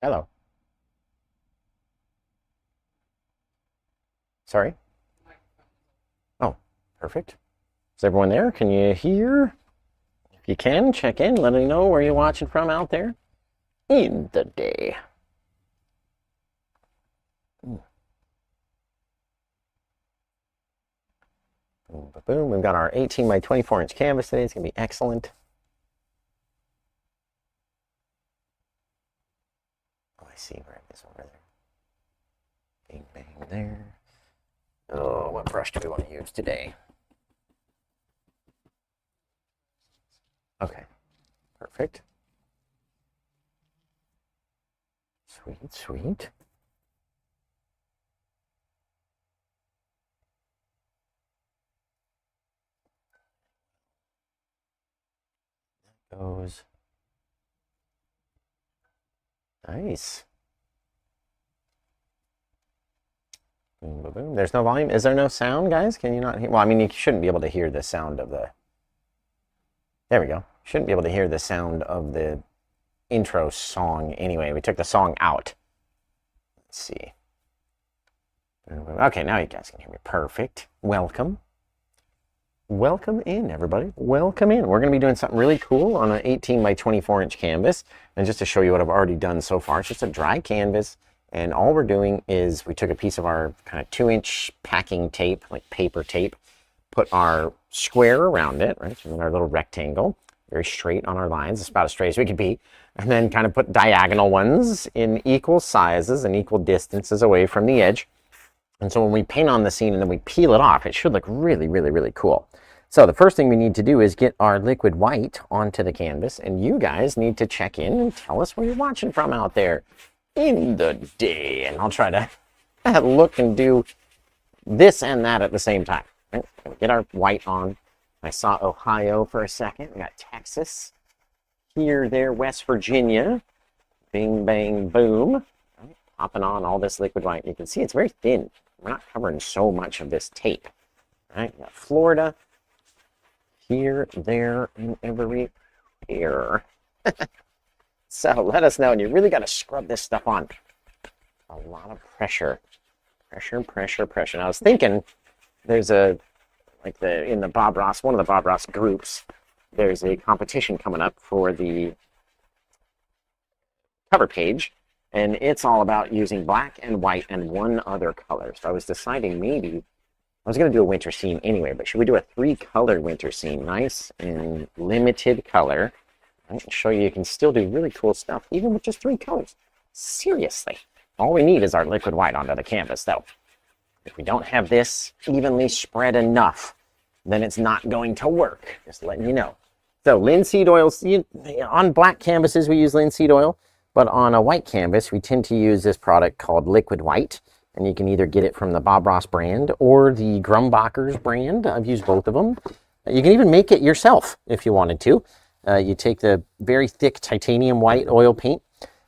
Hello. Sorry. Oh, perfect. Is everyone there? Can you hear? If you can, check in. Let me know where you're watching from out there in the day. Boom, boom, boom. We've got our 18 by 24 inch canvas today. It's going to be excellent. Oh, I see where it is over there. Bing, bang, there. Oh, what brush do we want to use today? Okay, perfect. Sweet, sweet. That goes. Nice. Boom, boom, boom. There's no volume. Is there no sound, guys? Can you not hear? Well, I mean, you shouldn't be able to hear the sound of the... There we go. Shouldn't be able to hear the sound of the intro song anyway. We took the song out. Let's see. Okay, now you guys can hear me. Perfect. Welcome. Welcome in, everybody. Welcome in. We're going to be doing something really cool on an 18 by 24 inch canvas. And just to show you what I've already done so far, it's just a dry canvas. And all we're doing is we took a piece of our kind of 2-inch packing tape, like paper tape, put our square around it, right? So our little rectangle, very straight on our lines, it's about as straight as we could be. And then kind of put diagonal ones in equal sizes and equal distances away from the edge. And so when we paint on the scene and then we peel it off, it should look really, really, really cool. So the first thing we need to do is get our liquid white onto the canvas, and you guys need to check in and tell us where you're watching from out there in the day. And I'll try to look and do this and that at the same time. Right? Get our white on. I saw Ohio for a second. We got Texas. Here, there, West Virginia. Bing, bang, boom. Right? Popping on all this liquid white. You can see it's very thin. We're not covering so much of this tape. Right? We got Florida. Here, there, and everywhere. So let us know. And you really got to scrub this stuff on. A lot of pressure. Pressure, pressure, pressure. And I was thinking there's a, like in the BobRoss, one of the BobRoss groups, there's a competition coming up for the cover page. And it's all about using black and white and one other color. So I was deciding maybe I was going to do a winter scene anyway, but should we do a 3-color winter scene? Nice and limited color. Right? Show you can still do really cool stuff, even with just 3 colors. Seriously. All we need is our liquid white onto the canvas, though. If we don't have this evenly spread enough, then it's not going to work. Just letting you know. So linseed oil, on black canvases we use linseed oil, but on a white canvas we tend to use this product called Liquid White. And you can either get it from the BobRoss brand or the Grumbacher's brand. I've used both of them. You can even make it yourself if you wanted to. You take the very thick titanium white oil paint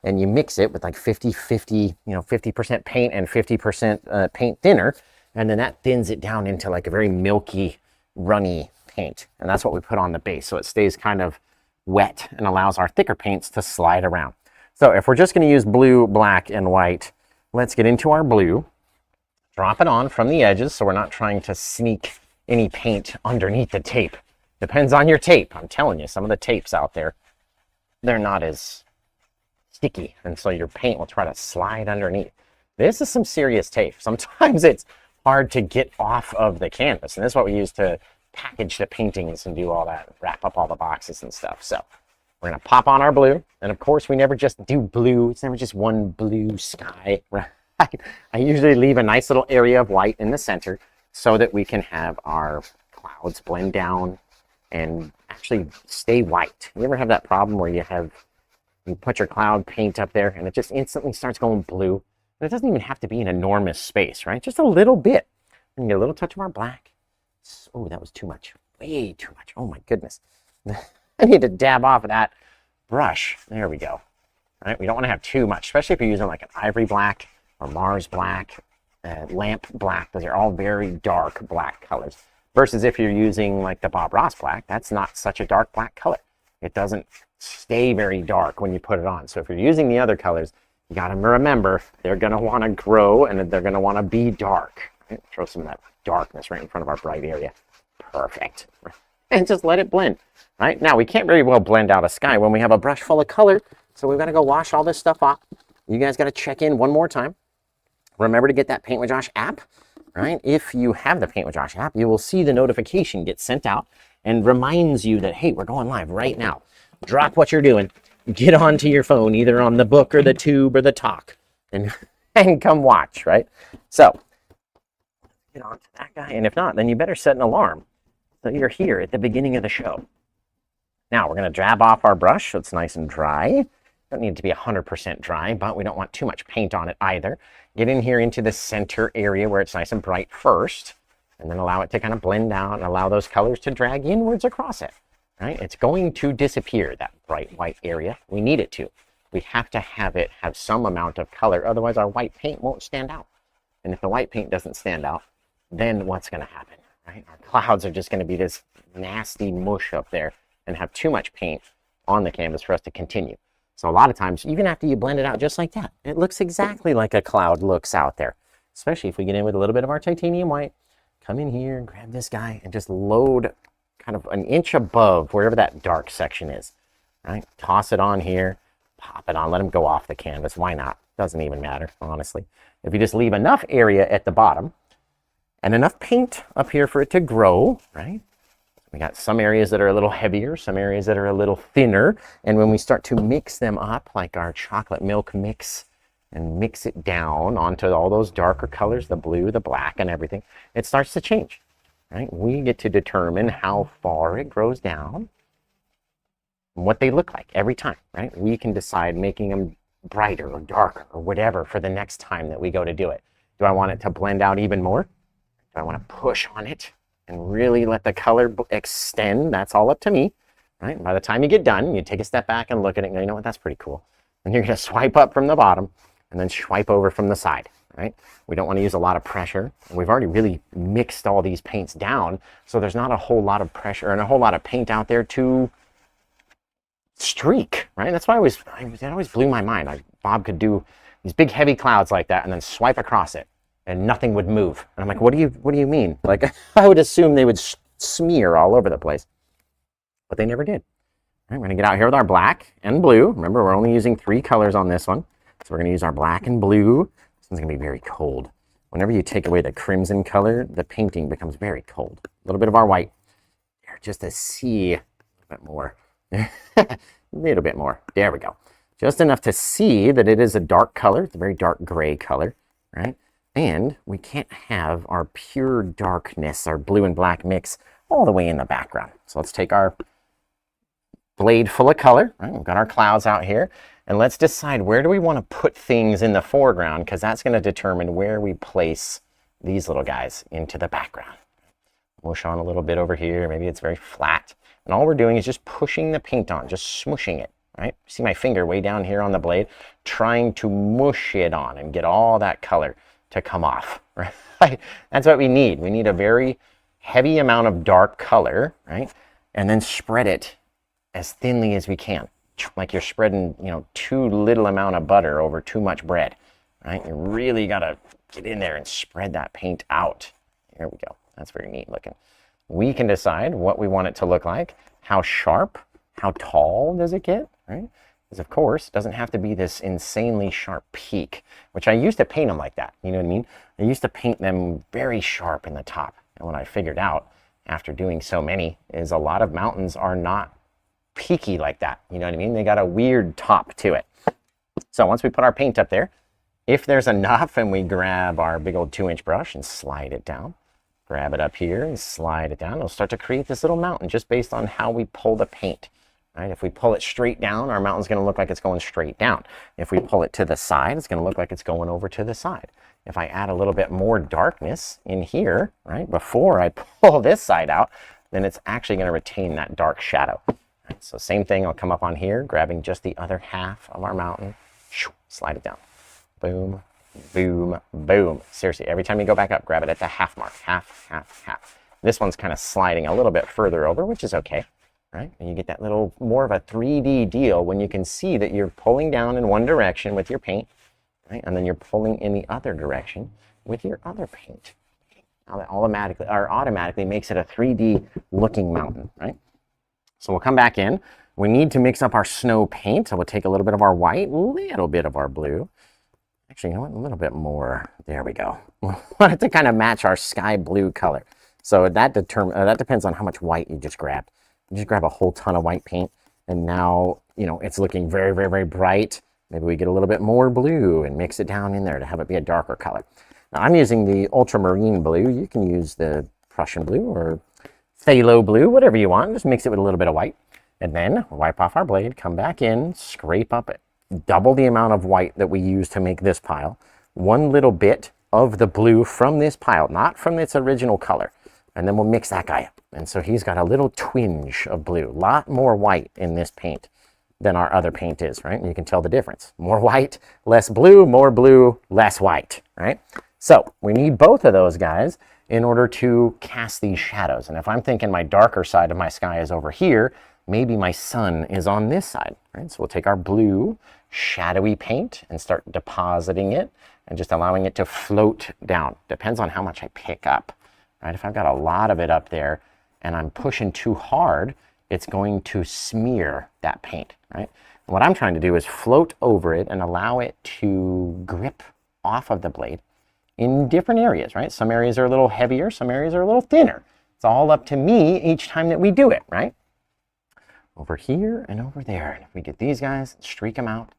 and you mix it with like 50-50, 50% paint and 50% paint thinner. And then that thins it down into like a very milky, runny paint. And that's what we put on the base. So it stays kind of wet and allows our thicker paints to slide around. So if we're just going to use blue, black, and white, let's get into our blue. Drop it on from the edges so we're not trying to sneak any paint underneath the tape. Depends on your tape. I'm telling you, some of the tapes out there, they're not as sticky. And so your paint will try to slide underneath. This is some serious tape. Sometimes it's hard to get off of the canvas. And this is what we use to package the paintings and do all that, wrap up all the boxes and stuff. So we're going to pop on our blue. And of course, we never just do blue. It's never just one blue sky, right? I usually leave a nice little area of white in the center so that we can have our clouds blend down and actually stay white. You ever have that problem where you put your cloud paint up there and it just instantly starts going blue? And it doesn't even have to be an enormous space, right? Just a little bit. And get a little touch of our black. Oh, that was too much. Way too much. Oh my goodness. I need to dab off of that brush. There we go. All right, we don't want to have too much, especially if you're using like an ivory black or Mars black, lamp black. Those are all very dark black colors. Versus if you're using like the BobRoss black, that's not such a dark black color. It doesn't stay very dark when you put it on. So if you're using the other colors, you got to remember they're going to want to grow and they're going to want to be dark. Right? Throw some of that darkness right in front of our bright area. Perfect. And just let it blend. Right? Now, we can't very well blend out a sky when we have a brush full of color. So we've got to go wash all this stuff off. You guys got to check in one more time. Remember to get that Paint with Josh app. Right? If you have the Paint with Josh app, you will see the notification get sent out and reminds you that, hey, we're going live right now. Drop what you're doing. Get onto your phone, either on the book or the tube or the talk, and come watch, right? So, get on to that guy. And if not, then you better set an alarm so you're here at the beginning of the show. Now, we're going to dab off our brush so it's nice and dry. Don't need it to be 100% dry, but we don't want too much paint on it either. Get in here into the center area where it's nice and bright first, and then allow it to kind of blend out and allow those colors to drag inwards across it. Right? It's going to disappear, that bright white area. We need it to. We have to have it have some amount of color, otherwise our white paint won't stand out. And if the white paint doesn't stand out, then what's going to happen? Right? Our clouds are just going to be this nasty mush up there and have too much paint on the canvas for us to continue. So a lot of times, even after you blend it out just like that, it looks exactly like a cloud looks out there. Especially if we get in with a little bit of our titanium white, come in here, grab this guy, and just load kind of an inch above wherever that dark section is, right? Toss it on here, pop it on, let them go off the canvas. Why not? Doesn't even matter, honestly. If you just leave enough area at the bottom and enough paint up here for it to grow, right? We got some areas that are a little heavier, some areas that are a little thinner. And when we start to mix them up, like our chocolate milk mix, and mix it down onto all those darker colors, the blue, the black, and everything, it starts to change. Right? We get to determine how far it grows down and what they look like every time, right? We can decide making them brighter or darker or whatever for the next time that we go to do it. Do I want it to blend out even more? Do I want to push on it and really let the color extend? That's all up to me, right? And by the time you get done, you take a step back and look at it and go, you know what, that's pretty cool. And you're going to swipe up from the bottom and then swipe over from the side. Right? We don't want to use a lot of pressure. And we've already really mixed all these paints down, so there's not a whole lot of pressure and a whole lot of paint out there to streak, right? That's why it always blew my mind. Bob could do these big heavy clouds like that and then swipe across it and nothing would move. And I'm like, what do you mean? Like, I would assume they would smear all over the place, but they never did. All right, we're gonna get out here with our black and blue. Remember, we're only using 3 colors on this one. So we're gonna use our black and blue. It's going to be very cold. Whenever you take away the crimson color, the painting becomes very cold. A little bit of our white, just to see a bit more. A little bit more. There we go. Just enough to see that it is a dark color. It's a very dark gray color, right? And we can't have our pure darkness, our blue and black mix, all the way in the background. So let's take our blade full of color. Right? We've got our clouds out here. And let's decide, where do we want to put things in the foreground, because that's going to determine where we place these little guys into the background. mush on a little bit over here. Maybe it's very flat. And all we're doing is just pushing the paint on, just smushing it, right? See my finger way down here on the blade, trying to mush it on and get all that color to come off, right? That's what we need. We need a very heavy amount of dark color, right? And then spread it as thinly as we can. Like you're spreading, you know, too little amount of butter over too much bread, right? You really gotta get in there and spread that paint out. Here we go. That's very neat looking. We can decide what we want it to look like, how sharp, how tall does it get, right? Because of course, it doesn't have to be this insanely sharp peak, which I used to paint them like that, you know what I mean? I used to paint them very sharp in the top. And what I figured out after doing so many is a lot of mountains are not peaky like that, you know what I mean? They got a weird top to it. So once we put our paint up there, if there's enough and we grab our big old 2-inch brush and slide it down, grab it up here and slide it down, it'll start to create this little mountain just based on how we pull the paint, right? If we pull it straight down, our mountain's going to look like it's going straight down. If we pull it to the side, it's going to look like it's going over to the side. If I add a little bit more darkness in here, right, before I pull this side out, then it's actually going to retain that dark shadow. Right, so same thing, I'll come up on here, grabbing just the other half of our mountain, slide it down. Boom, boom, boom. Seriously, every time you go back up, grab it at the half mark. Half, half, half. This one's kind of sliding a little bit further over, which is okay, right? And you get that little more of a 3D deal when you can see that you're pulling down in one direction with your paint, right? And then you're pulling in the other direction with your other paint. Now that automatically makes it a 3D looking mountain, right? So we'll come back in. We need to mix up our snow paint. So we'll take a little bit of our white, a little bit of our blue. Actually, you know what? A little bit more. There we go. We want it to kind of match our sky blue color. So that depends on how much white you just grabbed. You just grab a whole ton of white paint, and now, you know, it's looking very, very, very bright. Maybe we get a little bit more blue and mix it down in there to have it be a darker color. Now, I'm using the ultramarine blue. You can use the Prussian blue or phthalo blue, whatever you want. Just mix it with a little bit of white. And then wipe off our blade, come back in, scrape up it. Double the amount of white that we use to make this pile. One little bit of the blue from this pile, not from its original color. And then we'll mix that guy up. And so he's got a little twinge of blue. A lot more white in this paint than our other paint is, right? And you can tell the difference. More white, less blue, more blue, less white, right? So we need both of those guys in order to cast these shadows. And if I'm thinking my darker side of my sky is over here, maybe my sun is on this side, right? So we'll take our blue shadowy paint and start depositing it and just allowing it to float down. Depends on how much I pick up, right? If I've got a lot of it up there and I'm pushing too hard, it's going to smear that paint, right? And what I'm trying to do is float over it and allow it to grip off of the blade in different areas, right? Some areas are a little heavier, some areas are a little thinner. It's all up to me each time that we do it, right? Over here and over there. And if we get these guys, streak them out,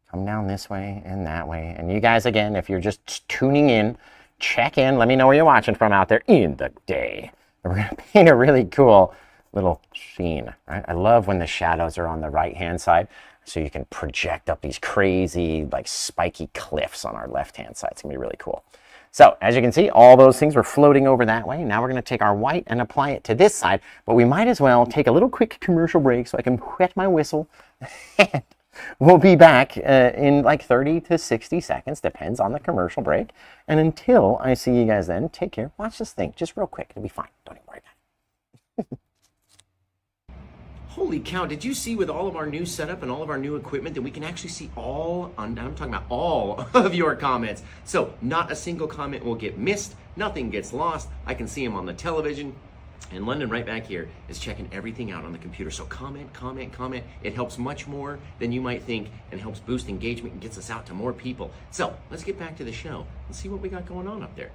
come down this way and that way. And you guys, again, if you're just tuning in, check in, let me know where you're watching from out there in the day. And we're gonna paint a really cool little scene, right? I love when the shadows are on the right-hand side, so you can project up these crazy, like, spiky cliffs on our left-hand side. It's gonna be really cool. So, as you can see, all those things were floating over that way. Now we're gonna take our white and apply it to this side, but we might as well take a little quick commercial break so I can wet my whistle. And we'll be back in like 30 to 60 seconds, depends on the commercial break. And until I see you guys then, take care. Watch this thing, just real quick. It'll be fine. Don't even worry about it. Holy cow, did you see with all of our new setup and all of our new equipment that we can actually see I'm talking about all of your comments. So not a single comment will get missed, nothing gets lost. I can see them on the television. And London right back here is checking everything out on the computer. So comment, comment, comment. It helps much more than you might think and helps boost engagement and gets us out to more people. So let's get back to the show and see what we got going on up there.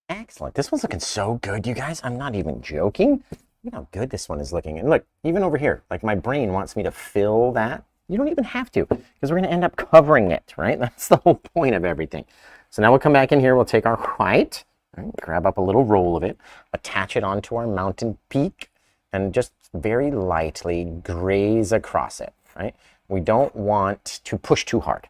Excellent. This one's looking so good, you guys. I'm not even joking. Look how good this one is looking. And look, even over here, like my brain wants me to fill that. You don't even have to, because we're going to end up covering it, right? That's the whole point of everything. So now we'll come back in here. We'll take our white, right, grab up a little roll of it, attach it onto our mountain peak, and just very lightly graze across it, right? We don't want to push too hard.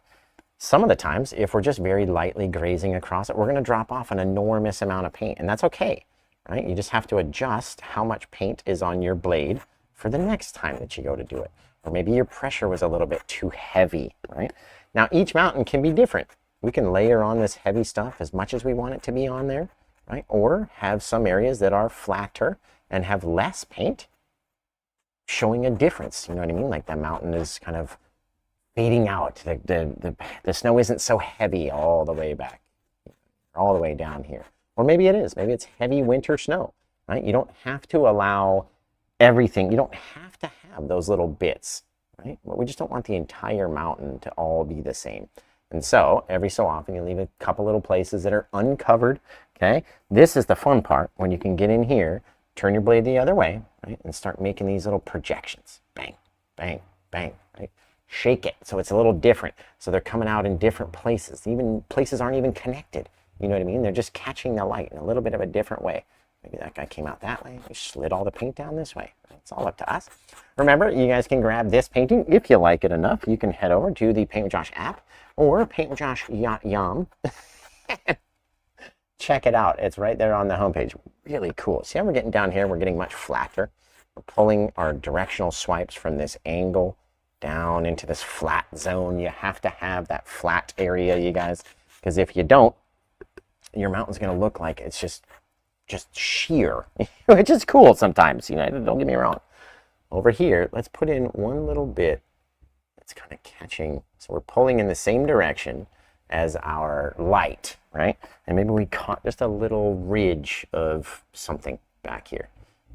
Some of the times, if we're just very lightly grazing across it, we're going to drop off an enormous amount of paint, and that's okay, right? You just have to adjust how much paint is on your blade for the next time that you go to do it. Or maybe your pressure was a little bit too heavy, right? Now, each mountain can be different. We can layer on this heavy stuff as much as we want it to be on there, right? Or have some areas that are flatter and have less paint, showing a difference. You know what I mean? Like the mountain is kind of fading out. The snow isn't so heavy all the way back, all the way down here. Or maybe it is. Maybe it's heavy winter snow, right? You don't have to allow everything. You don't have to have those little bits, right? But we just don't want the entire mountain to all be the same. And so every so often you leave a couple little places that are uncovered, okay? This is the fun part, when you can get in here, turn your blade the other way, right? And start making these little projections. Bang, bang, bang, right? Shake it so it's a little different. So they're coming out in different places. Even places aren't even connected. You know what I mean? They're just catching the light in a little bit of a different way. Maybe that guy came out that way. We slid all the paint down this way. It's all up to us. Remember, you guys can grab this painting if you like it enough. You can head over to the Paint with Josh app or Paint with Josh Yum. Check it out. It's right there on the homepage. Really cool. See how we're getting down here? We're getting much flatter. We're pulling our directional swipes from this angle down into this flat zone. You have to have that flat area, you guys, because if you don't, your mountain's going to look like it's just sheer, which is cool sometimes, you know, don't get me wrong. Over here, let's put in one little bit that's kind of catching. So we're pulling in the same direction as our light, right? And maybe we caught just a little ridge of something back here.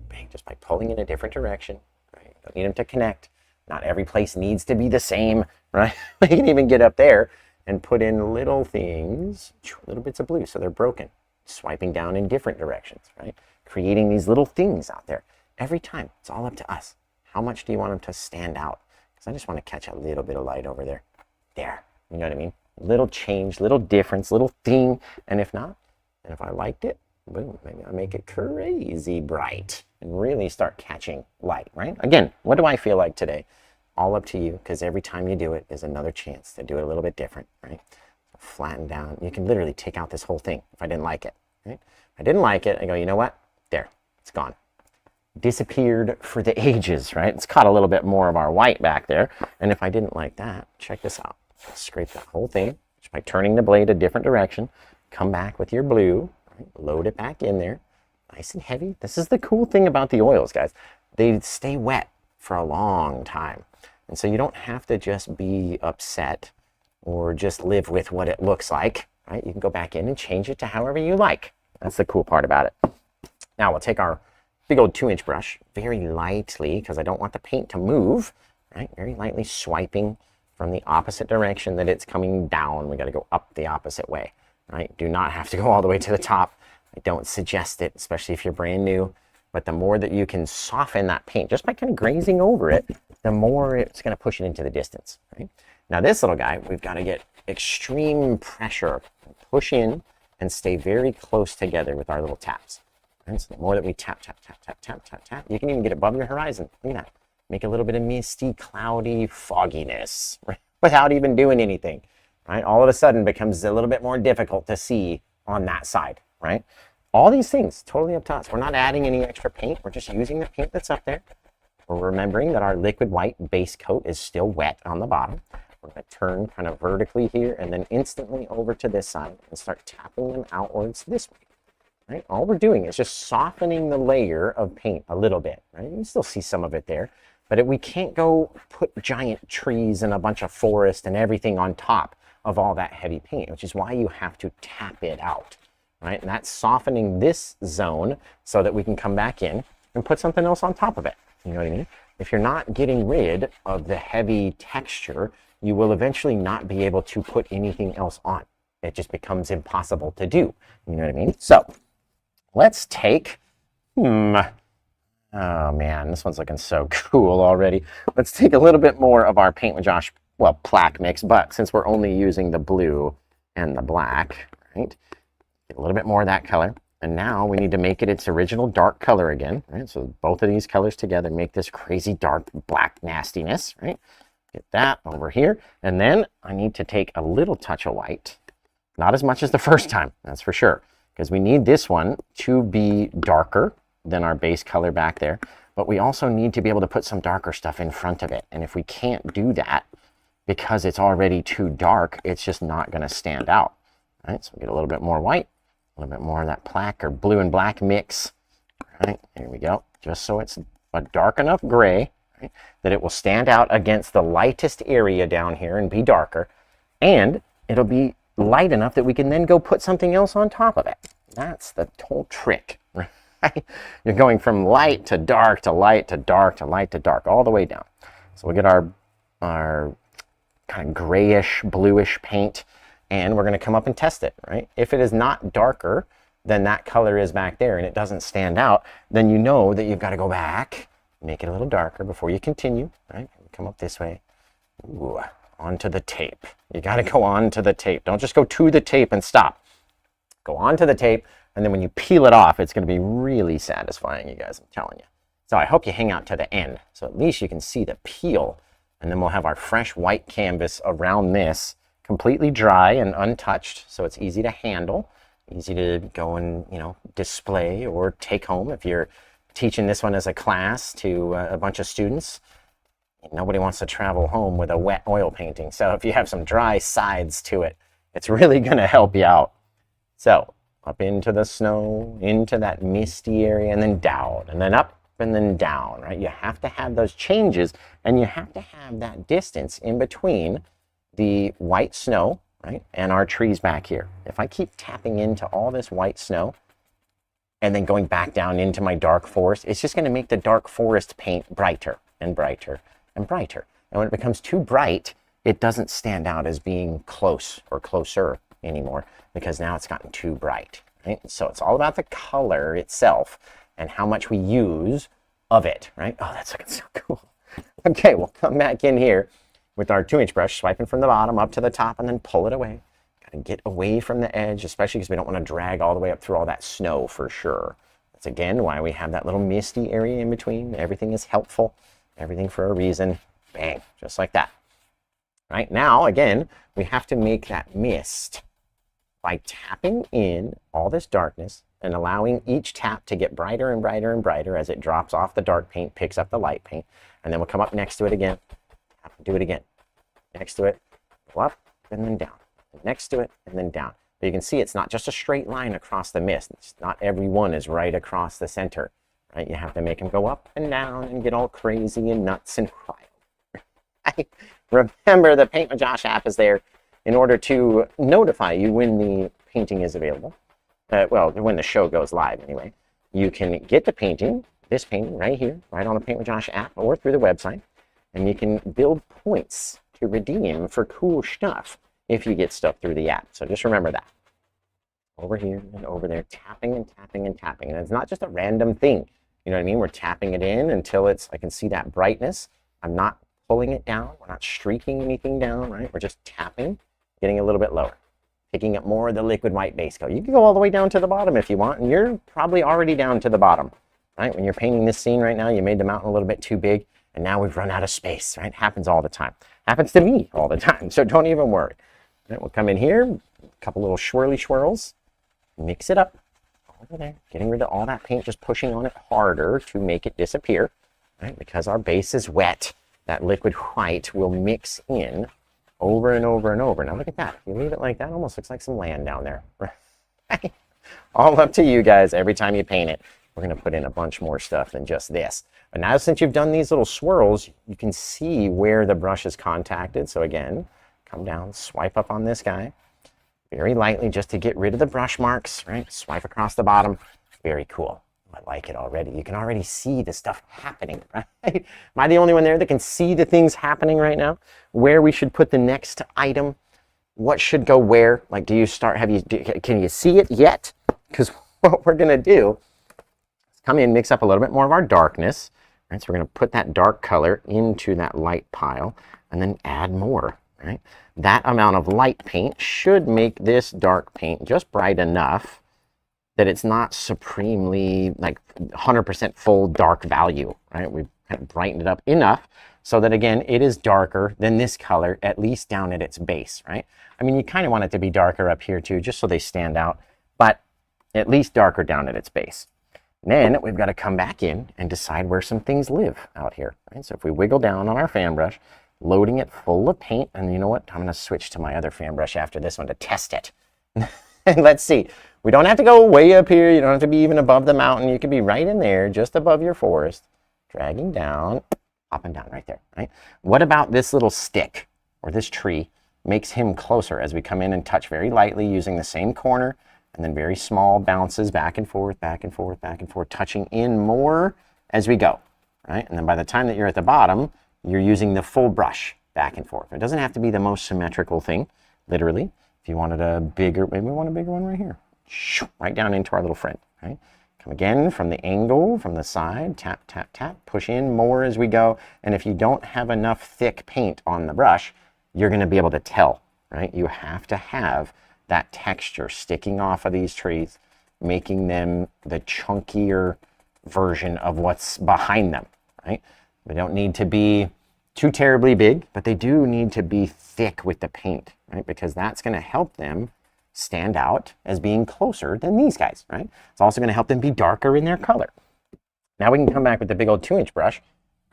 Bang, just by pulling in a different direction, right? Don't need them to connect. Not every place needs to be the same, right? We can even get up there and put in little things, little bits of blue, so they're broken. Swiping down in different directions, right? Creating these little things out there. Every time, it's all up to us. How much do you want them to stand out? Because I just want to catch a little bit of light over there. There, you know what I mean? Little change, little difference, little thing. And if not, and if I liked it, boom, maybe I'll make it crazy bright and really start catching light, right? Again, what do I feel like today? All up to you, because every time you do it is another chance to do it a little bit different, right? Flatten down. You can literally take out this whole thing if I didn't like it, right? If I didn't like it, I go, you know what? There, it's gone. Disappeared for the ages, right? It's caught a little bit more of our white back there. And if I didn't like that, check this out. Scrape that whole thing just by turning the blade a different direction. Come back with your blue, right? Load it back in there. Nice and heavy. This is the cool thing about the oils, guys. They stay wet for a long time. And so you don't have to just be upset or just live with what it looks like, right? You can go back in and change it to however you like. That's the cool part about it. Now we'll take our big old 2-inch brush very lightly, because I don't want the paint to move, right? Very lightly swiping from the opposite direction that it's coming down. We got to go up the opposite way, right? Do not have to go all the way to the top. I don't suggest it, especially if you're brand new. But the more that you can soften that paint just by kind of grazing over it, the more it's going to push it into the distance, right? Now this little guy, we've got to get extreme pressure, push in and stay very close together with our little taps. Right? So the more that we tap, tap, tap, tap, tap, tap, tap, you can even get above your horizon. Look at that. Make a little bit of misty, cloudy fogginess, right? Without even doing anything, right? All of a sudden becomes a little bit more difficult to see on that side, right? All these things, totally up to us. We're not adding any extra paint. We're just using the paint that's up there. We're remembering that our liquid white base coat is still wet on the bottom. We're going to turn kind of vertically here and then instantly over to this side and start tapping them outwards this way. Right? All we're doing is just softening the layer of paint a little bit. Right? You can still see some of it there, but we can't go put giant trees and a bunch of forest and everything on top of all that heavy paint, which is why you have to tap it out. Right? And that's softening this zone so that we can come back in and put something else on top of it. You know what I mean? If you're not getting rid of the heavy texture, you will eventually not be able to put anything else on. It just becomes impossible to do. You know what I mean? So let's take, oh man, this one's looking so cool already. Let's take a little bit more of our Paint with Josh, well, plaque mix, but since we're only using the blue and the black, right? Get a little bit more of that color. And now we need to make it its original dark color again, right? So both of these colors together make this crazy dark black nastiness, right? Get that over here. And then I need to take a little touch of white. Not as much as the first time, that's for sure. Because we need this one to be darker than our base color back there. But we also need to be able to put some darker stuff in front of it. And if we can't do that, because it's already too dark, it's just not going to stand out. All right, so we get a little bit more white, a little bit more of that black or blue and black mix. All right, here we go. Just so it's a dark enough gray, right, that it will stand out against the lightest area down here and be darker. And it'll be light enough that we can then go put something else on top of it. That's the whole trick, right? You're going from light to dark to light to dark to light to dark, all the way down. So we'll get our kind of grayish, bluish paint, and we're going to come up and test it, right? If it is not darker than that color is back there and it doesn't stand out, then you know that you've got to go back, make it a little darker before you continue, right? Come up this way. Ooh, onto the tape. You got to go onto the tape. Don't just go to the tape and stop. Go onto the tape, and then when you peel it off, it's going to be really satisfying, you guys, I'm telling you. So I hope you hang out to the end, so at least you can see the peel, and then we'll have our fresh white canvas around this, completely dry and untouched, so it's easy to handle, easy to go and, you know, display or take home if you're teaching this one as a class to a bunch of students. Nobody wants to travel home with a wet oil painting, so if you have some dry sides to it, it's really going to help you out. So up into the snow, into that misty area, and then down, and then up, and then down, right? You have to have those changes, and you have to have that distance in between the white snow, right, and our trees back here. If I keep tapping into all this white snow and then going back down into my dark forest, it's just going to make the dark forest paint brighter and brighter and brighter. And when it becomes too bright, it doesn't stand out as being close or closer anymore, because now it's gotten too bright, right? So it's all about the color itself and how much we use of it, right? Oh, that's looking so cool. Okay, we'll come back in here with our 2-inch brush, swiping from the bottom up to the top, and then pull it away. Got to get away from the edge, especially because we don't want to drag all the way up through all that snow for sure. That's again why we have that little misty area in between. Everything is helpful, everything for a reason. Bang, just like that. Right now, again, we have to make that mist by tapping in all this darkness and allowing each tap to get brighter and brighter and brighter as it drops off the dark paint, picks up the light paint, and then we'll come up next to it again, do it again, next to it, go up and then down, next to it and then down. But you can see it's not just a straight line across the mist. It's not every one is right across the center, right? You have to make them go up and down and get all crazy and nuts and wild. Remember, the Paint with Josh app is there in order to notify you when the painting is available. Well, when the show goes live anyway. You can get the painting, this painting right here, right on the Paint with Josh app or through the website, and you can build points to redeem for cool stuff if you get stuff through the app. So just remember that. Over here and over there, tapping and tapping and tapping. And it's not just a random thing. You know what I mean? We're tapping it in until it's, I can see that brightness. I'm not pulling it down. We're not streaking anything down, right? We're just tapping, getting a little bit lower, picking up more of the liquid white base coat. You can go all the way down to the bottom if you want, and you're probably already down to the bottom, right? When you're painting this scene right now, you made the mountain a little bit too big, and now we've run out of space, right? Happens all the time. Happens to me all the time, so don't even worry. Right, we'll come in here, a couple little swirly swirls, mix it up over there, getting rid of all that paint, just pushing on it harder to make it disappear, right? Because our base is wet, that liquid white will mix in over and over and over. Now look at that. If you leave it like that, it almost looks like some land down there. All up to you guys. Every time you paint it, we're going to put in a bunch more stuff than just this. But now since you've done these little swirls, you can see where the brush is contacted. So again, come down, swipe up on this guy very lightly just to get rid of the brush marks, right? Swipe across the bottom. Very cool. I like it already. You can already see the stuff happening, right? Am I the only one there that can see the things happening right now? Where we should put the next item? What should go where? Like, do you start, can you see it yet? Because what we're going to do is come in, mix up a little bit more of our darkness, right? So we're going to put that dark color into that light pile and then add more, right? That amount of light paint should make this dark paint just bright enough that it's not supremely like 100% full dark value, right? We've kind of brightened it up enough so that again, it is darker than this color, at least down at its base, right? I mean, you kind of want it to be darker up here too, just so they stand out, but at least darker down at its base. And then we've got to come back in and decide where some things live out here, right? So if we wiggle down on our fan brush, loading it full of paint, and you know what? I'm going to switch to my other fan brush after this one to test it. And let's see. We don't have to go way up here. You don't have to be even above the mountain. You can be right in there, just above your forest, dragging down, popping down right there, right? What about this little stick or this tree makes him closer as we come in and touch very lightly using the same corner, and then very small bounces back and forth, back and forth, back and forth, touching in more as we go, right? And then by the time that you're at the bottom, you're using the full brush back and forth. It doesn't have to be the most symmetrical thing, literally. If you wanted a bigger, maybe we want a bigger one right here. Right down into our little friend, right? Come again from the angle, from the side, tap, tap, tap, push in more as we go. And if you don't have enough thick paint on the brush, you're going to be able to tell, right? You have to have that texture sticking off of these trees, making them the chunkier version of what's behind them, right? They don't need to be too terribly big, but they do need to be thick with the paint, right? Because that's going to help them stand out as being closer than these guys, right? It's also going to help them be darker in their color. Now we can come back with the big old 2-inch brush,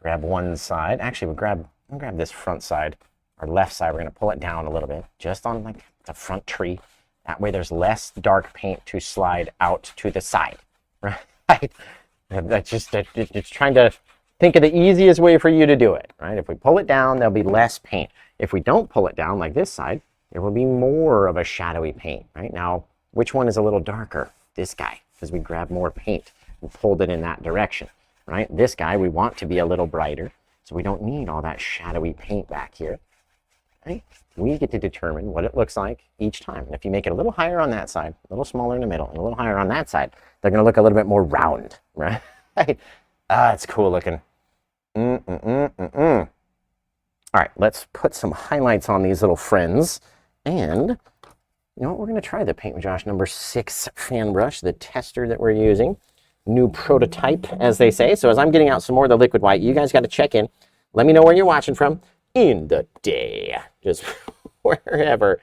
grab one side. Actually, we'll grab this front side, our left side. We're going to pull it down a little bit, just on like the front tree. That way there's less dark paint to slide out to the side, right? That's just trying to think of the easiest way for you to do it, right? If we pull it down, there'll be less paint. If we don't pull it down like this side, there will be more of a shadowy paint, right? Now, which one is a little darker? This guy, because we grabbed more paint and pulled it in that direction, right? This guy, we want to be a little brighter, so we don't need all that shadowy paint back here, right? We get to determine what it looks like each time. And if you make it a little higher on that side, a little smaller in the middle, and a little higher on that side, they're going to look a little bit more round, right? It's cool looking. All right, let's put some highlights on these little friends. And you know what? We're going to try the Paint with Josh number 6 fan brush, the tester that we're using. New prototype, as they say. So as I'm getting out some more of the liquid white, you guys got to check in. Let me know where you're watching from in the day. Just wherever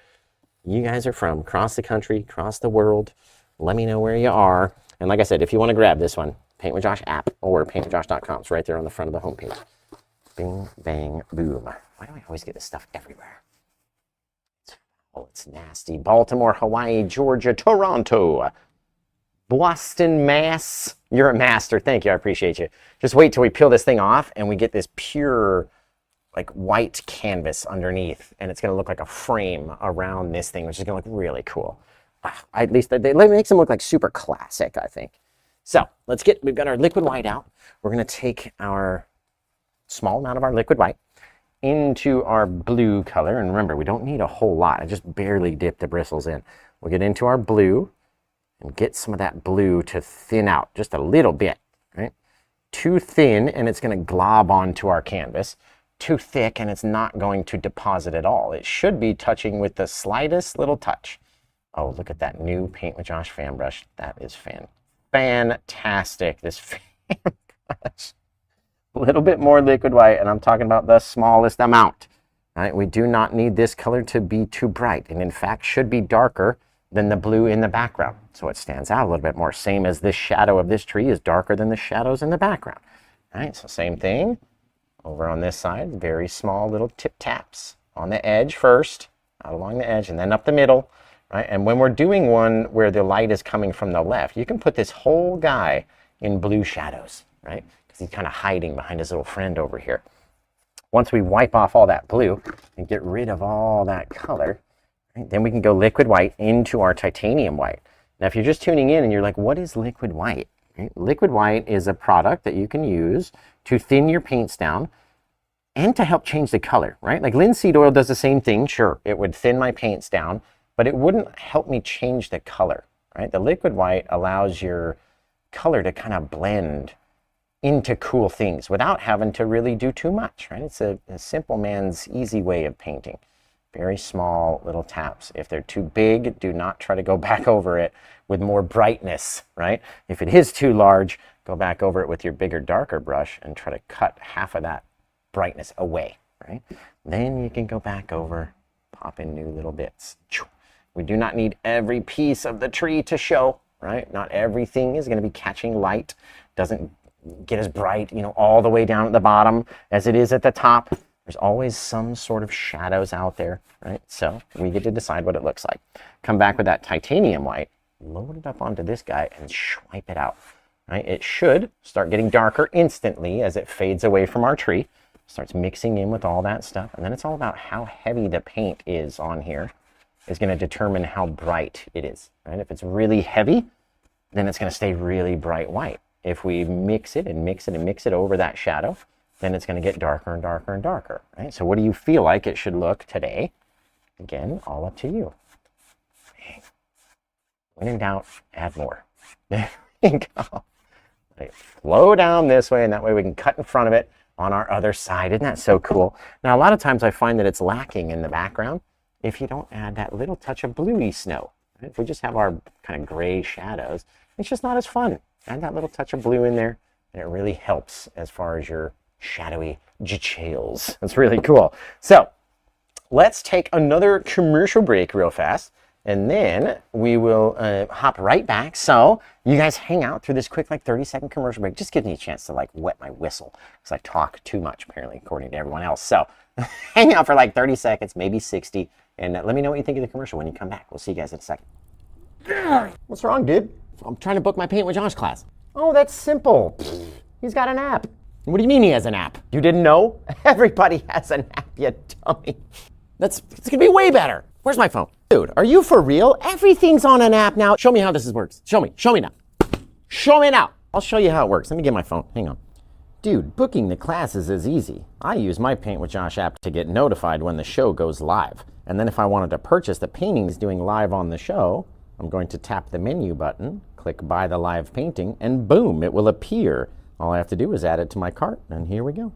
you guys are from, across the country, across the world. Let me know where you are. And like I said, if you want to grab this one, Paint with Josh app or paintwithjosh.com. It's right there on the front of the homepage. Bing, bang, boom. Why do I always get this stuff everywhere? Oh, it's nasty. Baltimore, Hawaii, Georgia, Toronto, Boston, Mass. You're a master. Thank you. I appreciate you. Just wait till we peel this thing off and we get this pure, like, white canvas underneath. And it's going to look like a frame around this thing, which is going to look really cool. At least it makes them look like super classic, I think. So we've got our liquid white out. We're going to take our small amount of our liquid white into our blue color. And remember, we don't need a whole lot. I just barely dip the bristles in. We'll get into our blue and get some of that blue to thin out just a little bit, right? Too thin and it's going to glob onto our canvas. Too thick and it's not going to deposit at all. It should be touching with the slightest little touch. Oh, look at that new Paint with Josh fan brush. That is fantastic. This fan brush. A little bit more liquid white, and I'm talking about the smallest amount. Right? We do not need this color to be too bright, and in fact should be darker than the blue in the background, so it stands out a little bit more. Same as this shadow of this tree is darker than the shadows in the background. All right, so same thing over on this side. Very small little tip taps on the edge first, out along the edge, and then up the middle. Right? And when we're doing one where the light is coming from the left, you can put this whole guy in blue shadows, right? Because he's kind of hiding behind his little friend over here. Once we wipe off all that blue and get rid of all that color, right, then we can go liquid white into our titanium white. Now, if you're just tuning in and you're like, what is liquid white? Right? Liquid white is a product that you can use to thin your paints down and to help change the color, right? Like linseed oil does the same thing. Sure, it would thin my paints down, but it wouldn't help me change the color, right? The liquid white allows your color to kind of blend into cool things without having to really do too much, right? It's a simple man's easy way of painting. Very small little taps. If they're too big, do not try to go back over it with more brightness, right? If it is too large, go back over it with your bigger, darker brush and try to cut half of that brightness away, right? Then you can go back over, pop in new little bits. We do not need every piece of the tree to show, right? Not everything is going to be catching light. Doesn't get as bright, you know, all the way down at the bottom as it is at the top. There's always some sort of shadows out there, right? So we get to decide what it looks like. Come back with that titanium white, load it up onto this guy and swipe it out, right? It should start getting darker instantly as it fades away from our tree, starts mixing in with all that stuff. And then it's all about how heavy the paint is on here is going to determine how bright it is, right? If it's really heavy, then it's going to stay really bright white. If we mix it and mix it and mix it over that shadow, then it's going to get darker and darker and darker, right? So what do you feel like it should look today? Again, all up to you. When in doubt, add more. There we go. Right, flow down this way, and that way we can cut in front of it on our other side. Isn't that so cool? Now, a lot of times I find that it's lacking in the background if you don't add that little touch of bluey snow. Right? If we just have our kind of gray shadows, it's just not as fun. Add that little touch of blue in there, and it really helps as far as your shadowy details. That's really cool. So let's take another commercial break real fast, and then we will hop right back. So you guys hang out through this quick, like 30-second commercial break. Just give me a chance to like wet my whistle because I talk too much apparently according to everyone else. So hang out for like 30 seconds, maybe 60, and let me know what you think of the commercial when you come back. We'll see you guys in a second. What's wrong, dude? I'm trying to book my Paint with Josh class. Oh, that's simple. He's got an app. What do you mean he has an app? You didn't know? Everybody has an app, you dummy. It's gonna be way better. Where's my phone? Dude, are you for real? Everything's on an app now. Show me how this works. Show me now. Show me now. I'll show you how it works. Let me get my phone, hang on. Dude, booking the classes is easy. I use my Paint with Josh app to get notified when the show goes live. And then if I wanted to purchase the paintings doing live on the show, I'm going to tap the menu button, click buy the live painting, and boom, it will appear. All I have to do is add it to my cart, and here we go.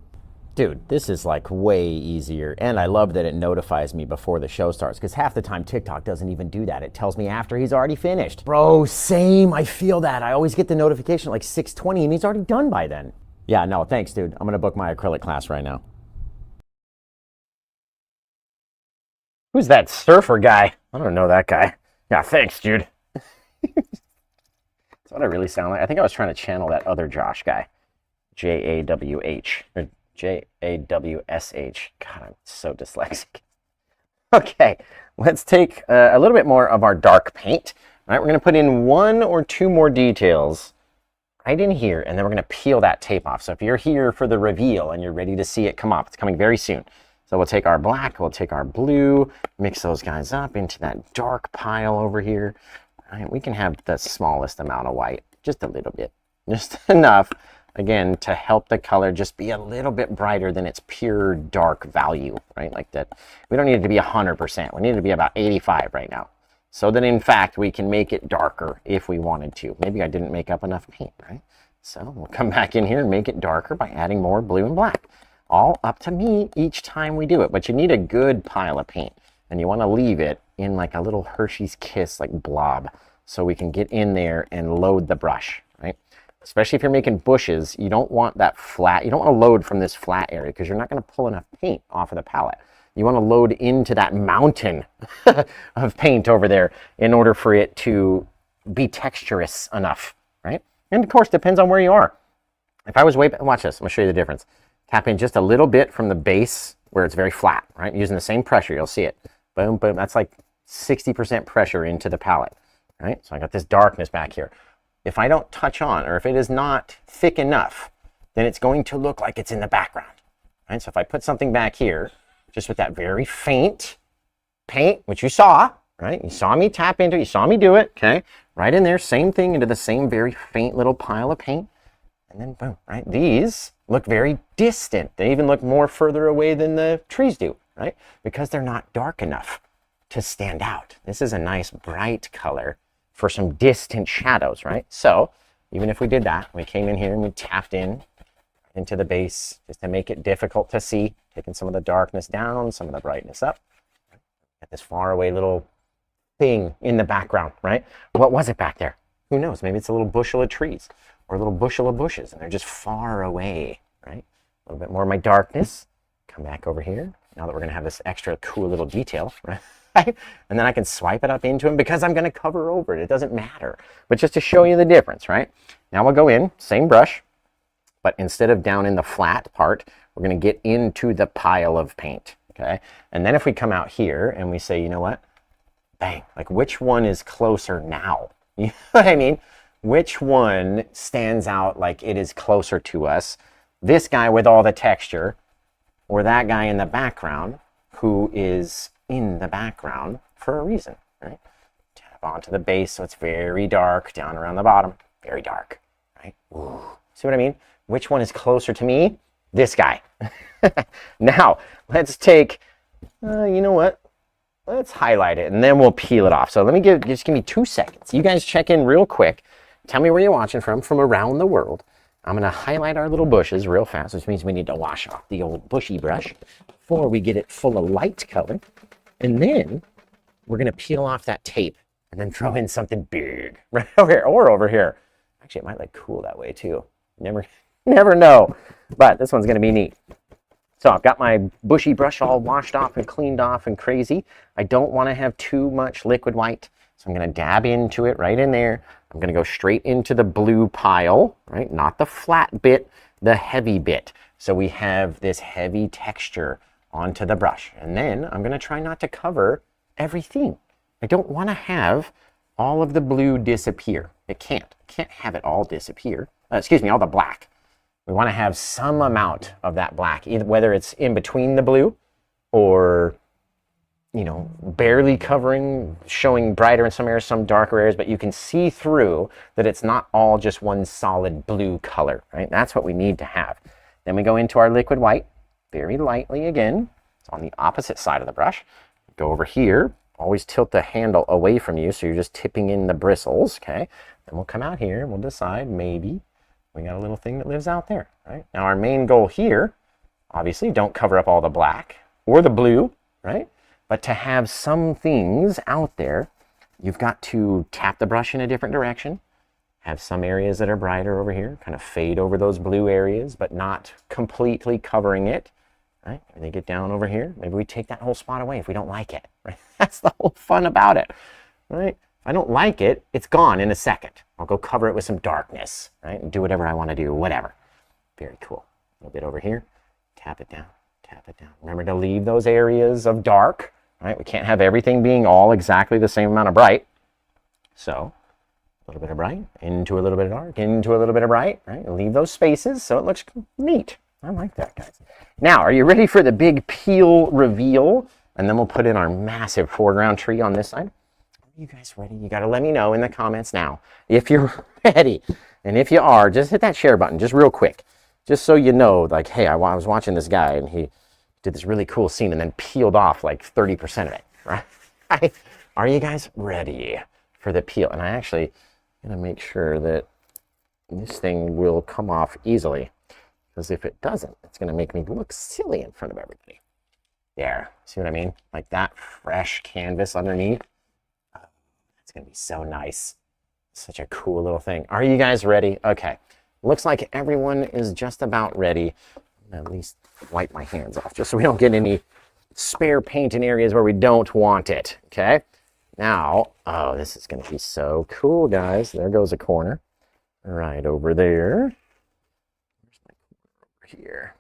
Dude, this is like way easier, and I love that it notifies me before the show starts, because half the time TikTok doesn't even do that. It tells me after he's already finished. Bro, same, I feel that. I always get the notification at like 6:20, and he's already done by then. Yeah, no, thanks, dude. I'm gonna book my acrylic class right now. Who's that surfer guy? I don't know that guy. Yeah, thanks, dude. That's what I really sound like. I think I was trying to channel that other Josh guy. J-A-W-H. Or J-A-W-S-H. God, I'm so dyslexic. Okay, let's take a little bit more of our dark paint. All right, we're going to put in 1 or 2 more details right in here, and then we're going to peel that tape off. So if you're here for the reveal and you're ready to see it come off, it's coming very soon. So we'll take our black, we'll take our blue, mix those guys up into that dark pile over here. All right, we can have the smallest amount of white, just a little bit, just enough, again, to help the color just be a little bit brighter than its pure dark value, right? Like that, we don't need it to be 100%. We need it to be about 85 right now. So that in fact, we can make it darker if we wanted to. Maybe I didn't make up enough paint, right? So we'll come back in here and make it darker by adding more blue and black. All up to me each time we do it, but you need a good pile of paint, and you want to leave it in like a little Hershey's Kiss like blob so we can get in there and load the brush, right? Especially if you're making bushes, you don't want that flat, you don't want to load from this flat area because you're not going to pull enough paint off of the palette. You want to load into that mountain of paint over there in order for it to be texturous enough, right? And of course, depends on where you are. If I was way back, watch this, I'm going to show you the difference. Tap in just a little bit from the base where it's very flat, right? Using the same pressure, you'll see it. Boom, boom. That's like 60% pressure into the palette, right? So I got this darkness back here. If I don't touch on, or if it is not thick enough, then it's going to look like it's in the background, right? So if I put something back here, just with that very faint paint, which you saw, right? You saw me tap into it, you saw me do it, okay? Right in there, same thing into the same very faint little pile of paint. And then boom, right? These look very distant. They even look more further away than the trees do, right? Because they're not dark enough to stand out. This is a nice bright color for some distant shadows, right? So even if we did that, we came in here and we tapped in into the base just to make it difficult to see, taking some of the darkness down, some of the brightness up. Got this far away little thing in the background, right? What was it back there? Who knows? Maybe it's a little bushel of trees or a little bushel of bushes, and they're just far away, right? A little bit more of my darkness, Come back over here. Now that we're going to have this extra cool little detail, right? And then I can swipe it up into him because I'm going to cover over it. It doesn't matter. But just to show you the difference, right? Now we'll go in, same brush, but instead of down in the flat part, we're going to get into the pile of paint, okay? And then if we come out here and we say, you know what? Bang, like which one is closer now? You know what I mean? Which one stands out like it is closer to us? This guy with all the texture, or that guy in the background who is in the background for a reason, right? Tap onto the base so it's very dark down around the bottom, very dark, right? Ooh. See what I mean? Which one is closer to me? This guy. Now, let's take, you know what? Let's highlight it and then we'll peel it off. So let me just give me 2 seconds. You guys check in real quick. Tell me where you're watching from around the world. I'm going to highlight our little bushes real fast, which means we need to wash off the old bushy brush before we get it full of light color. And then we're going to peel off that tape and then throw in something big right over here or over here. Actually, it might look cool that way too. Never know. But this one's going to be neat. So I've got my bushy brush all washed off and cleaned off and crazy. I don't want to have too much liquid white. So I'm going to dab into it right in there. I'm going to go straight into the blue pile, right? Not the flat bit, the heavy bit. So we have this heavy texture onto the brush. And then I'm going to try not to cover everything. I don't want to have all of the blue disappear. It can't. I can't have it all disappear. Excuse me, all the black. We want to have some amount of that black, either whether it's in between the blue or, you know, barely covering, showing brighter in some areas, some darker areas, but you can see through that it's not all just one solid blue color, right? That's what we need to have. Then we go into our liquid white, very lightly again. It's on the opposite side of the brush. Go over here, always tilt the handle away from you so you're just tipping in the bristles, okay? Then we'll come out here and we'll decide maybe we got a little thing that lives out there, right? Now our main goal here, obviously, don't cover up all the black or the blue, right? But to have some things out there, you've got to tap the brush in a different direction, have some areas that are brighter over here, kind of fade over those blue areas, but not completely covering it, right? Maybe they get down over here. Maybe we take that whole spot away if we don't like it, right? That's the whole fun about it, right? If I don't like it, it's gone in a second. I'll go cover it with some darkness, right? And do whatever I want to do, whatever. Very cool. A little bit over here. Tap it down, tap it down. Remember to leave those areas of dark, right? We can't have everything being all exactly the same amount of bright. So, a little bit of bright, into a little bit of dark, into a little bit of bright, right? Leave those spaces so it looks neat. I like that, guys. Now, are you ready for the big peel reveal? And then we'll put in our massive foreground tree on this side. Are you guys ready? You got to let me know in the comments now if you're ready. And if you are, just hit that share button just real quick. Just so you know, like, hey, I was watching this guy and he did this really cool scene and then peeled off like 30% of it, right? Are you guys ready for the peel? And I actually going to make sure that this thing will come off easily, because if it doesn't, it's going to make me look silly in front of everybody. There, see what I mean? Like that fresh canvas underneath. It's going to be so nice. Such a cool little thing. Are you guys ready? Okay. Looks like everyone is just about ready. At least wipe my hands off just so we don't get any spare paint in areas where we don't want it. Okay. Now, oh, this is going to be so cool, guys. There goes a corner right over there. Where's my corner over here?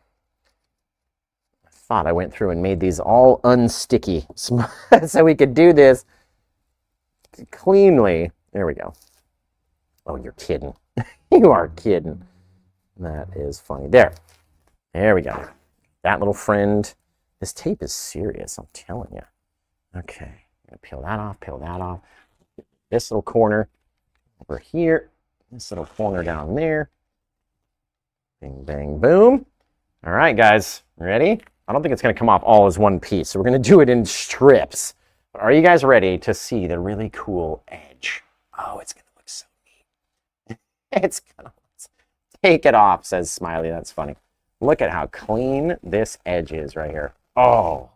I thought I went through and made these all unsticky so we could do this cleanly. There we go. Oh, you're kidding. You are kidding. That is funny. There we go. That little friend. This tape is serious, I'm telling you. Okay, I'm gonna peel that off, peel that off. This little corner over here. This little corner down there. Bing, bang, boom. All right, guys, ready? I don't think it's gonna come off all as one piece, so we're gonna do it in strips. But are you guys ready to see the really cool edge? Oh, it's gonna look so neat. It's gonna take it off, says Smiley. That's funny. Look at how clean this edge is right here. Oh,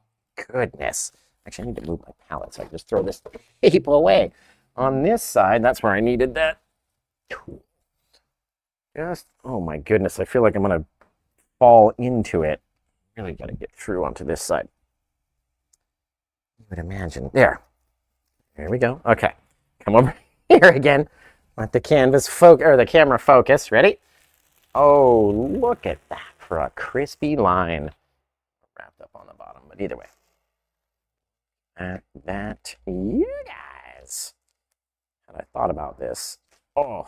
goodness. Actually, I need to move my palette so I can just throw this tape away. On this side, that's where I needed that tool. Just, oh my goodness, I feel like I'm going to fall into it. Really got to get through onto this side. You would imagine. There. There we go. Okay. Come over here again. Let the canvas focus, or the camera focus. Ready? Oh, look at that for a crispy line. Wrapped up on the bottom, but either way. At that, you guys. Had I thought about this? Oh.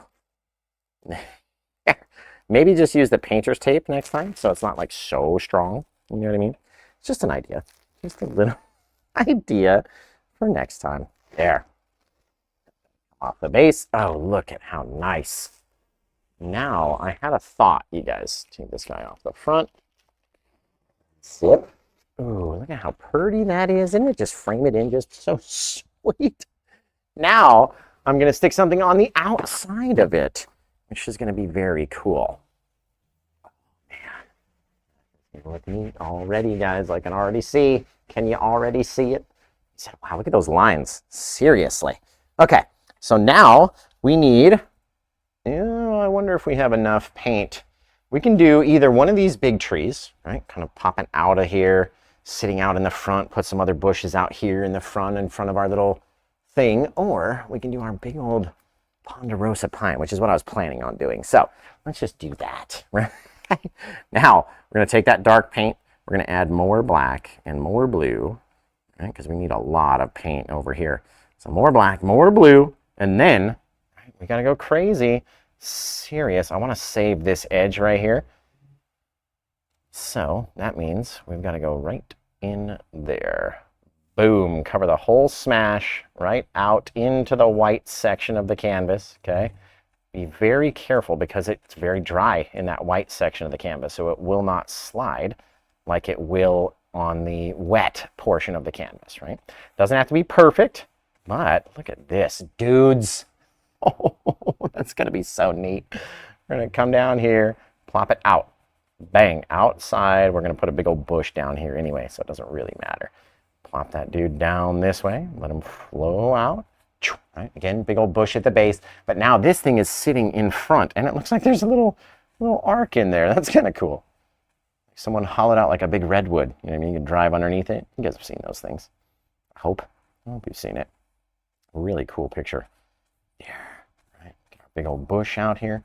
Maybe just use the painter's tape next time so it's not like so strong. You know what I mean? It's just an idea. Just a little idea for next time. There. Off the base. Oh, look at how nice. Now, I had a thought, you guys. Take this guy off the front. Zip. Ooh, look at how pretty that is. Didn't it just frame it in just so sweet? Now, I'm going to stick something on the outside of it, which is going to be very cool. Oh, man. With me already, guys. I can already see. Can you already see it? Wow, look at those lines. Seriously. Okay, so now we need... I wonder if we have enough paint. We can do either one of these big trees, right? Kind of popping out of here, sitting out in the front, put some other bushes out here in front of our little thing, or we can do our big old ponderosa pine, which is what I was planning on doing. So let's just do that. Right? Now, we're going to take that dark paint. We're going to add more black and more blue, right? Because we need a lot of paint over here. So more black, more blue, and then we got to go crazy. Serious. I want to save this edge right here. So that means we've got to go right in there. Boom. Cover the whole smash right out into the white section of the canvas. Okay. Be very careful because it's very dry in that white section of the canvas, so it will not slide like it will on the wet portion of the canvas, right? Doesn't have to be perfect, but look at this, dudes. Oh, that's going to be so neat. We're going to come down here, plop it out. Bang, outside. We're going to put a big old bush down here anyway, so it doesn't really matter. Plop that dude down this way. Let him flow out. Right? Again, big old bush at the base. But now this thing is sitting in front, and it looks like there's a little arc in there. That's kind of cool. Someone hollowed out like a big redwood. You know what I mean? You can drive underneath it. You guys have seen those things. I hope you've seen it. Really cool picture. There. Right. Get our big old bush out here.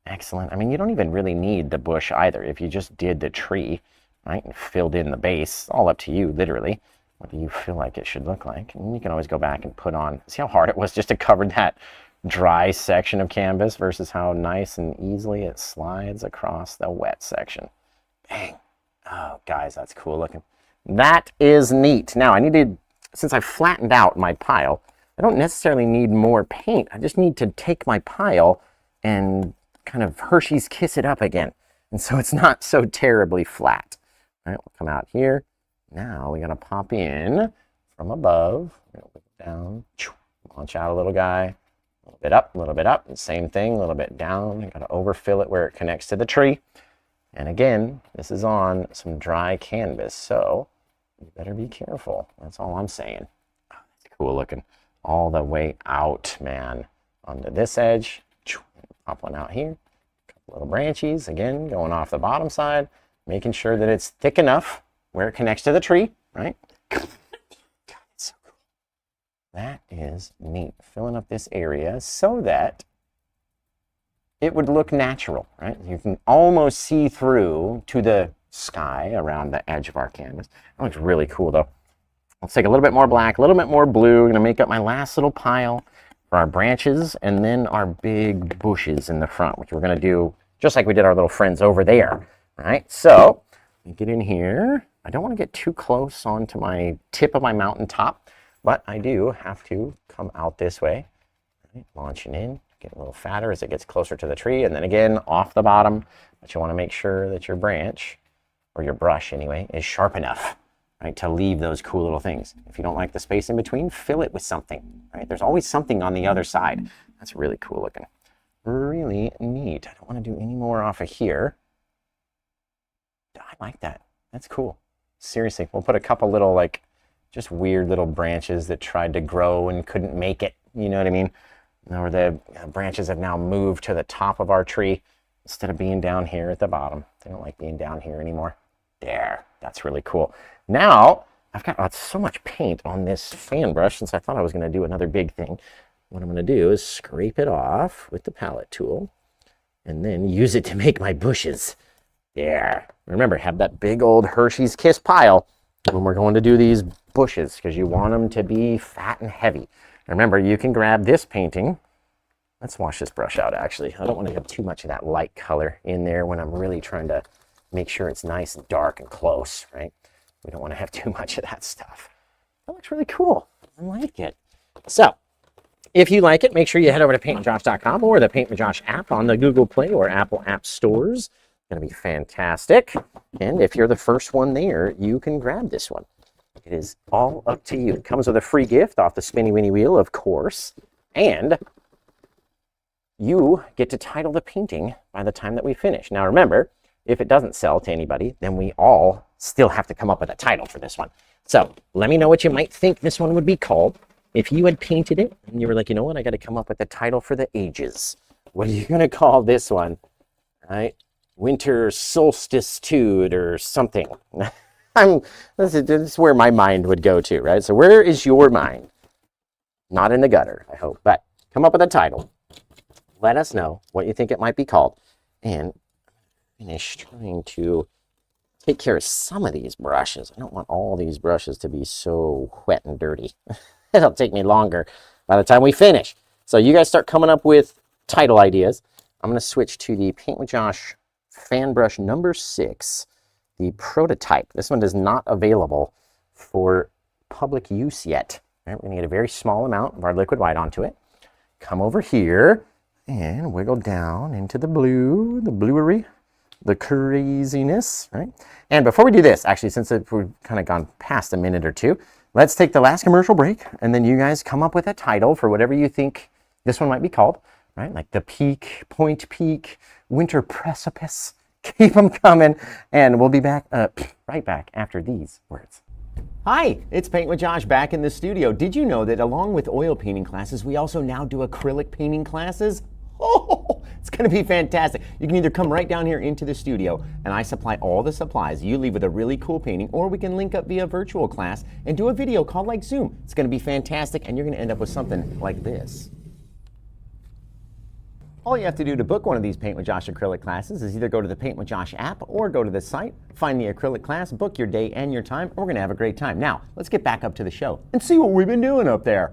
Excellent. I mean, you don't even really need the bush either. If you just did the tree, right, and filled in the base, all up to you, literally, what do you feel like it should look like? And you can always go back and put on, see how hard it was just to cover that dry section of canvas versus how nice and easily it slides across the wet section. Bang. Oh, guys, that's cool looking. That is neat. Now, I need to, since I've flattened out my pile, I don't necessarily need more paint. I just need to take my pile and kind of Hershey's kiss it up again. And so it's not so terribly flat. All right, we'll come out here. Now we got to pop in from above, down, launch out a little guy, a little bit up, and same thing, a little bit down. You got to overfill it where it connects to the tree. And again, this is on some dry canvas, so you better be careful. That's all I'm saying. Oh, that's cool looking. All the way out, man, onto this edge. Pop one out here. Couple little branchies, again, going off the bottom side, making sure that it's thick enough where it connects to the tree, right? God, it's so cool. That is neat. Filling up this area so that it would look natural, right? You can almost see through to the sky around the edge of our canvas. That looks really cool, though. Let's take a little bit more black, a little bit more blue. I'm going to make up my last little pile for our branches and then our big bushes in the front, which we're going to do just like we did our little friends over there, right? So, get in here. I don't want to get too close onto my tip of my mountaintop, but I do have to come out this way, right? Launching in, get a little fatter as it gets closer to the tree, and then again off the bottom. But you want to make sure that your branch, or your brush anyway, is sharp enough, right, to leave those cool little things. If you don't like the space in between, fill it with something, right? There's always something on the other side. That's really cool looking. Really neat. I don't want to do any more off of here. I like that. That's cool. Seriously, we'll put a couple little, like, just weird little branches that tried to grow and couldn't make it. You know what I mean? Or the branches have now moved to the top of our tree instead of being down here at the bottom. They don't like being down here anymore. There. That's really cool. Now, I've got so much paint on this fan brush since I thought I was going to do another big thing. What I'm going to do is scrape it off with the palette tool and then use it to make my bushes. There. Remember, have that big old Hershey's Kiss pile when we're going to do these bushes because you want them to be fat and heavy. Remember, you can grab this painting. Let's wash this brush out, actually. I don't want to have too much of that light color in there when I'm really trying to make sure it's nice and dark and close, right? We don't want to have too much of that stuff. That looks really cool. I like it. So, if you like it, make sure you head over to paintwithjosh.com or the Paint with Josh app on the Google Play or Apple App Stores. It's going to be fantastic. And if you're the first one there, you can grab this one. It is all up to you. It comes with a free gift off the Spinny Winnie Wheel, of course. And you get to title the painting by the time that we finish. Now remember, if it doesn't sell to anybody, then we all still have to come up with a title for this one. So let me know what you might think this one would be called. If you had painted it and you were like, you know what, I got to come up with a title for the ages. What are you going to call this one? Right? Winter Solstice-tude or something. This is where my mind would go to, right? So where is your mind? Not in the gutter, I hope. But come up with a title. Let us know what you think it might be called. And finish trying to take care of some of these brushes. I don't want all these brushes to be so wet and dirty. It'll take me longer by the time we finish. So you guys start coming up with title ideas. I'm going to switch to the Paint with Josh fan brush number 6, the prototype. This one is not available for public use yet. Right, we're going to get a very small amount of our liquid white onto it. Come over here and wiggle down into the blue, the bluery, the craziness, right? And before we do this, actually, since we've kind of gone past a minute or two, let's take the last commercial break, and then you guys come up with a title for whatever you think this one might be called, right? Like the Peak, Point Peak, Winter Precipice. Keep them coming, and we'll be back, right back after these words. Hi, it's Paint with Josh back in the studio. Did you know that along with oil painting classes, we also now do acrylic painting classes? Oh, it's going to be fantastic. You can either come right down here into the studio and I supply all the supplies. You leave with a really cool painting, or we can link up via virtual class and do a video called like Zoom. It's going to be fantastic, and you're going to end up with something like this. All you have to do to book one of these Paint with Josh acrylic classes is either go to the Paint with Josh app or go to the site, find the acrylic class, book your day and your time, and we're going to have a great time. Now, let's get back up to the show and see what we've been doing up there.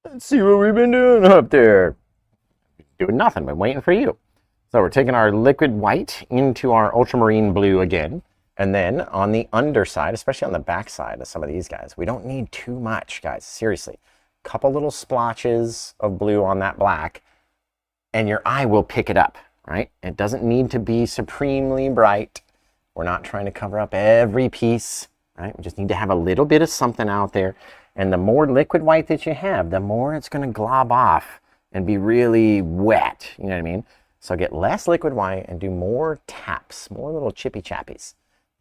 Let's see what we've been doing up there. Doing nothing, but waiting for you. So we're taking our liquid white into our ultramarine blue again. And then on the underside, especially on the back side of some of these guys, we don't need too much, guys. Seriously. Couple little splotches of blue on that black, and your eye will pick it up, right? It doesn't need to be supremely bright. We're not trying to cover up every piece, right? We just need to have a little bit of something out there. And the more liquid white that you have, the more it's going to glob off and be really wet. You know what I mean? So get less liquid white and do more taps, more little chippy chappies,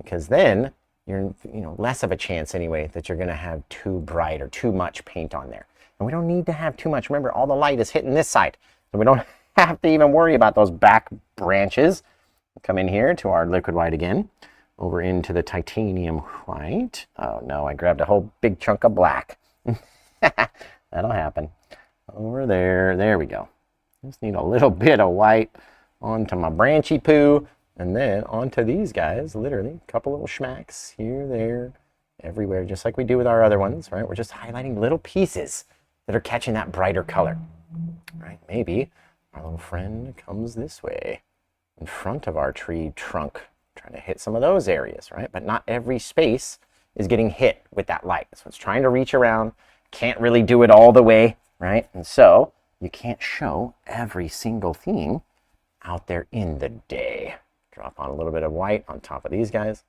because then you're less of a chance anyway that you're going to have too bright or too much paint on there. And we don't need to have too much. Remember, all the light is hitting this side, so we don't have to even worry about those back branches. Come in here to our liquid white again, over into the titanium white. Oh no, I grabbed a whole big chunk of black. That'll happen. Over there, there we go. Just need a little bit of white onto my branchy poo, and then onto these guys, literally a couple little schmacks here, there, everywhere, just like we do with our other ones, right? We're just highlighting little pieces that are catching that brighter color, right? Maybe our little friend comes this way in front of our tree trunk, trying to hit some of those areas, right? But not every space is getting hit with that light. So it's trying to reach around, can't really do it all the way, right? And so you can't show every single thing out there in the day. Drop on a little bit of white on top of these guys,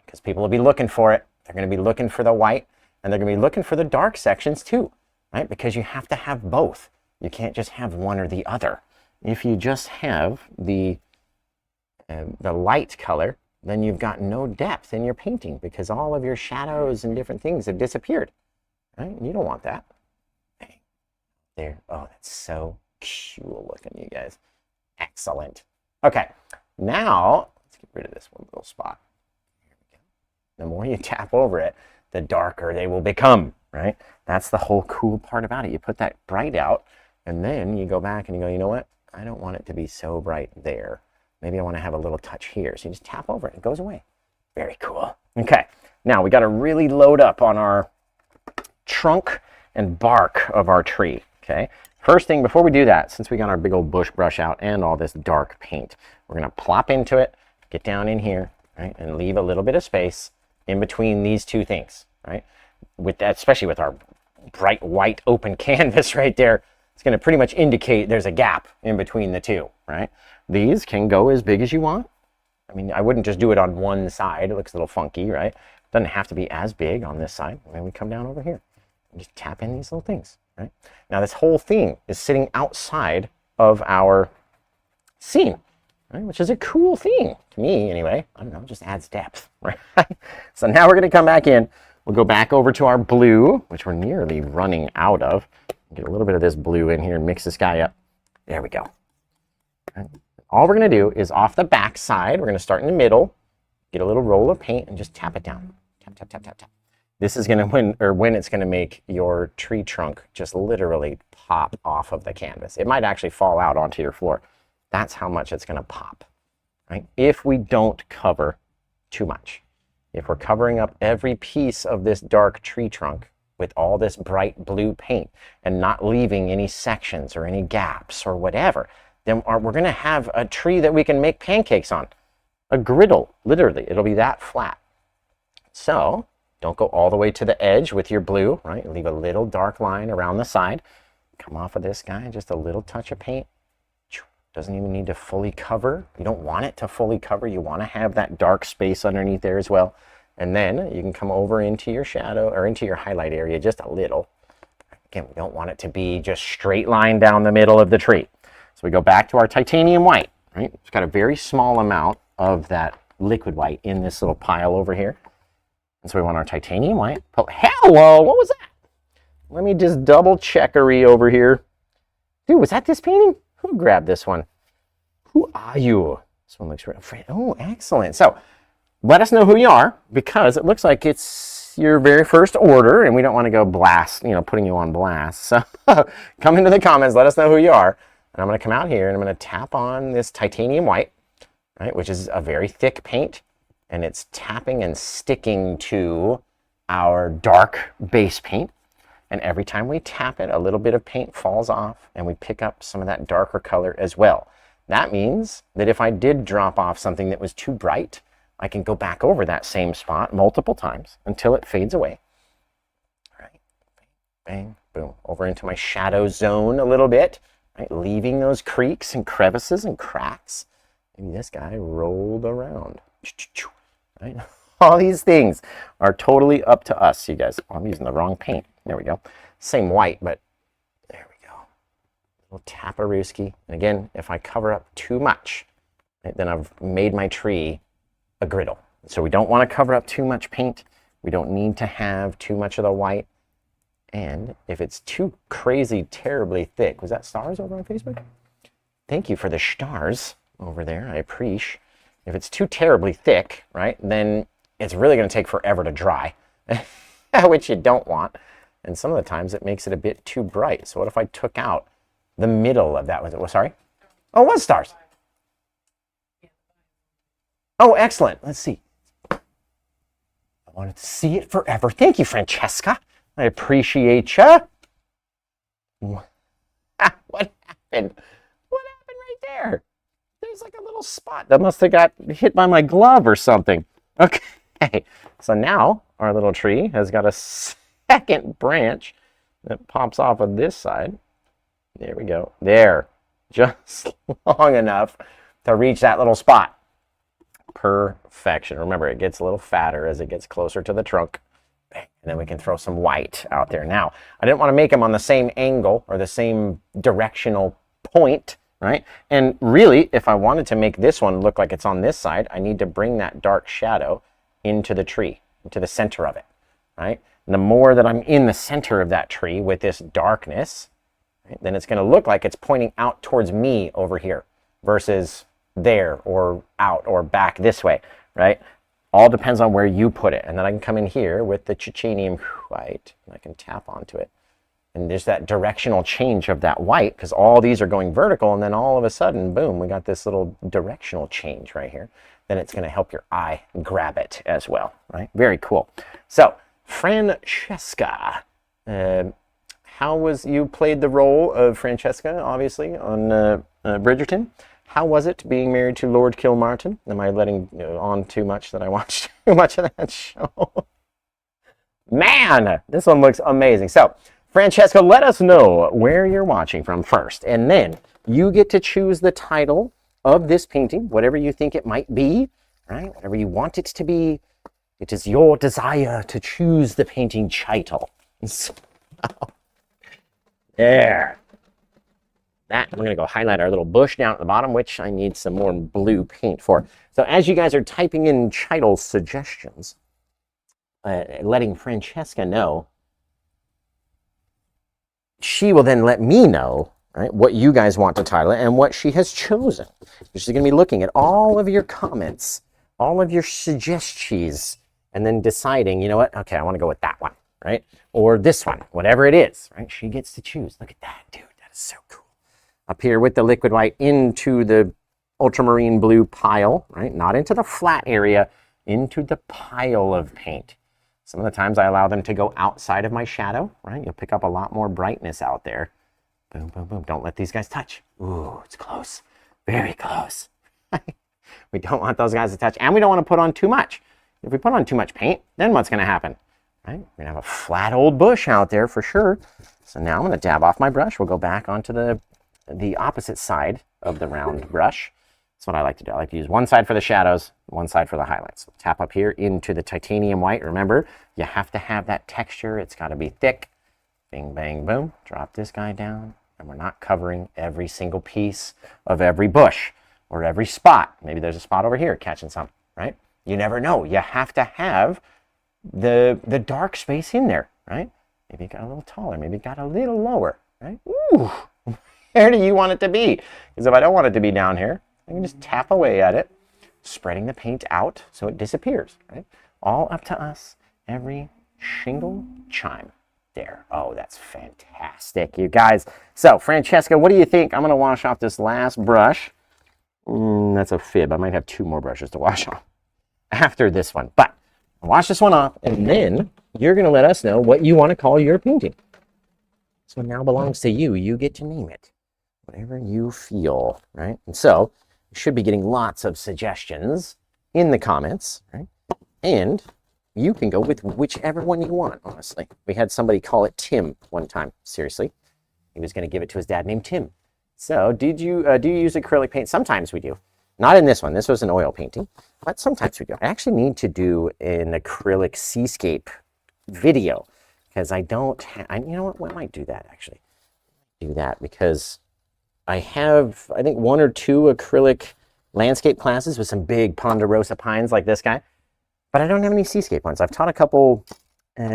because people will be looking for it. They're going to be looking for the white, and they're going to be looking for the dark sections too, right? Because you have to have both. You can't just have one or the other. If you just have the light color, then you've got no depth in your painting, because all of your shadows and different things have disappeared, right? You don't want that. There. Oh, that's so cool looking, you guys. Excellent. Okay, now rid of this one little spot. Here we go. The more you tap over it, the darker they will become, right? That's the whole cool part about it. You put that bright out, and then you go back and you go, you know what? I don't want it to be so bright there. Maybe I want to have a little touch here. So you just tap over it, it goes away. Very cool. Okay, now we got to really load up on our trunk and bark of our tree, okay? First thing, before we do that, since we got our big old bush brush out and all this dark paint, we're going to plop into it, get down in here, right, and leave a little bit of space in between these two things, right? With that, especially with our bright white open canvas right there, it's going to pretty much indicate there's a gap in between the two, right? These can go as big as you want. I mean, I wouldn't just do it on one side. It looks a little funky, right? Doesn't have to be as big on this side. And then we come down over here and just tap in these little things, right? Now this whole thing is sitting outside of our scene, right? Which is a cool thing to me anyway. I don't know, just adds depth, right? So now we're going to come back in. We'll go back over to our blue, which we're nearly running out of. Get a little bit of this blue in here and mix this guy up. There we go. Right. All we're going to do is off the back side, we're going to start in the middle, get a little roll of paint and just tap it down. Tap, tap, tap, tap, tap. This is going to, when it's going to make your tree trunk just literally pop off of the canvas. It might actually fall out onto your floor. That's how much it's going to pop, right? If we don't cover too much. If we're covering up every piece of this dark tree trunk with all this bright blue paint and not leaving any sections or any gaps or whatever, then we're going to have a tree that we can make pancakes on. A griddle, literally. It'll be that flat. So don't go all the way to the edge with your blue, right? Leave a little dark line around the side. Come off of this guy, just a little touch of paint. Doesn't even need to fully cover. You don't want it to fully cover. You want to have that dark space underneath there as well. And then you can come over into your shadow or into your highlight area just a little. Again, we don't want it to be just straight line down the middle of the tree. So we go back to our titanium white, right? It's got a very small amount of that liquid white in this little pile over here. And so we want our titanium white. Oh, hello, what was that? Let me just double checkery over here. Dude, was that this painting? Who grabbed this one? Who are you? This one looks real. Oh, excellent. So let us know who you are, because it looks like it's your very first order and we don't want to go blast, putting you on blast. So come into the comments, let us know who you are. And I'm going to come out here and I'm going to tap on this titanium white, right, which is a very thick paint, and it's tapping and sticking to our dark base paint. And every time we tap it, a little bit of paint falls off and we pick up some of that darker color as well. That means that if I did drop off something that was too bright, I can go back over that same spot multiple times until it fades away. All right, bang, boom, over into my shadow zone a little bit, right, leaving those creaks and crevices and cracks. Maybe this guy rolled around, right? All these things are totally up to us, you guys. Oh, I'm using the wrong paint. There we go. Same white, but there we go. A little taparooski. And again, if I cover up too much, then I've made my tree a griddle. So we don't want to cover up too much paint. We don't need to have too much of the white. And if it's too crazy, terribly thick, was that stars over on Facebook? Thank you for the stars over there. I appreciate. If it's too terribly thick, right, then it's really going to take forever to dry, which you don't want. And some of the times it makes it a bit too bright. So what if I took out the middle of that? Was it? Well, sorry? Oh, it was stars. Oh, excellent. Let's see. I wanted to see it forever. Thank you, Francesca. I appreciate you. What happened? What happened right there? There's like a little spot that must have got hit by my glove or something. Okay, so now our little tree has got a second branch that pops off of this side. There we go. There, just long enough to reach that little spot. Perfection. Remember, it gets a little fatter as it gets closer to the trunk. And then we can throw some white out there. Now, I didn't want to make them on the same angle or the same directional point, right? And really, if I wanted to make this one look like it's on this side, I need to bring that dark shadow into the tree, into the center of it, right? And the more that I'm in the center of that tree with this darkness, right, then it's going to look like it's pointing out towards me over here versus there or out or back this way, right? All depends on where you put it. And then I can come in here with the titanium white and I can tap onto it. And there's that directional change of that white because all these are going vertical, and then all of a sudden, boom, we got this little directional change right here. Then it's going to help your eye grab it as well, right? Very cool. So, Francesca, how was you played the role of Francesca, obviously, on Bridgerton? How was it being married to Lord Kilmartin? Am I letting on too much that I watched too much of that show? Man, this one looks amazing. So, Francesca, let us know where you're watching from first, and then you get to choose the title of this painting, whatever you think it might be, right? Whatever you want it to be. It is your desire to choose the painting title. So, there. That, I'm going to go highlight our little bush down at the bottom, which I need some more blue paint for. So as you guys are typing in title suggestions, letting Francesca know, she will then let me know, right, what you guys want to title it and what she has chosen. She's going to be looking at all of your comments, all of your suggestions, and then deciding, you know what, okay, I want to go with that one, right? Or this one, whatever it is, right? She gets to choose. Look at that, dude. That is so cool. Up here with the liquid white into the ultramarine blue pile, right? Not into the flat area, into the pile of paint. Some of the times I allow them to go outside of my shadow, right? You'll pick up a lot more brightness out there. Boom, boom, boom. Don't let these guys touch. Ooh, it's close. Very close. We don't want those guys to touch, and we don't want to put on too much. If we put on too much paint, then what's going to happen? Right? We're going to have a flat old bush out there for sure. So now I'm going to dab off my brush. We'll go back onto the opposite side of the round brush. That's what I like to do. I like to use one side for the shadows, one side for the highlights. So tap up here into the titanium white. Remember, you have to have that texture. It's got to be thick. Bing, bang, boom. Drop this guy down. And we're not covering every single piece of every bush or every spot. Maybe there's a spot over here catching some, right? You never know. You have to have the dark space in there, right? Maybe it got a little taller. Maybe it got a little lower, right? Ooh, where do you want it to be? Because if I don't want it to be down here, I can just tap away at it, spreading the paint out so it disappears, right? All up to us, every shingle chime. There. Oh, that's fantastic, you guys. So, Francesca, what do you think? I'm going to wash off this last brush. That's a fib. I might have two more brushes to wash off after this one. But I'll wash this one off, and then you're going to let us know what you want to call your painting. This one now belongs to you. You get to name it. Whatever you feel, right? And so, you should be getting lots of suggestions in the comments, right? And you can go with whichever one you want, honestly. We had somebody call it Tim one time. Seriously. He was going to give it to his dad named Tim. So, do you use acrylic paint? Sometimes we do. Not in this one. This was an oil painting. But sometimes we do. I actually need to do an acrylic seascape video. Because I don't have... You know what? I might do that, actually. Do that because I have, I think, one or two acrylic landscape classes with some big ponderosa pines like this guy. But I don't have any seascape ones. I've taught a couple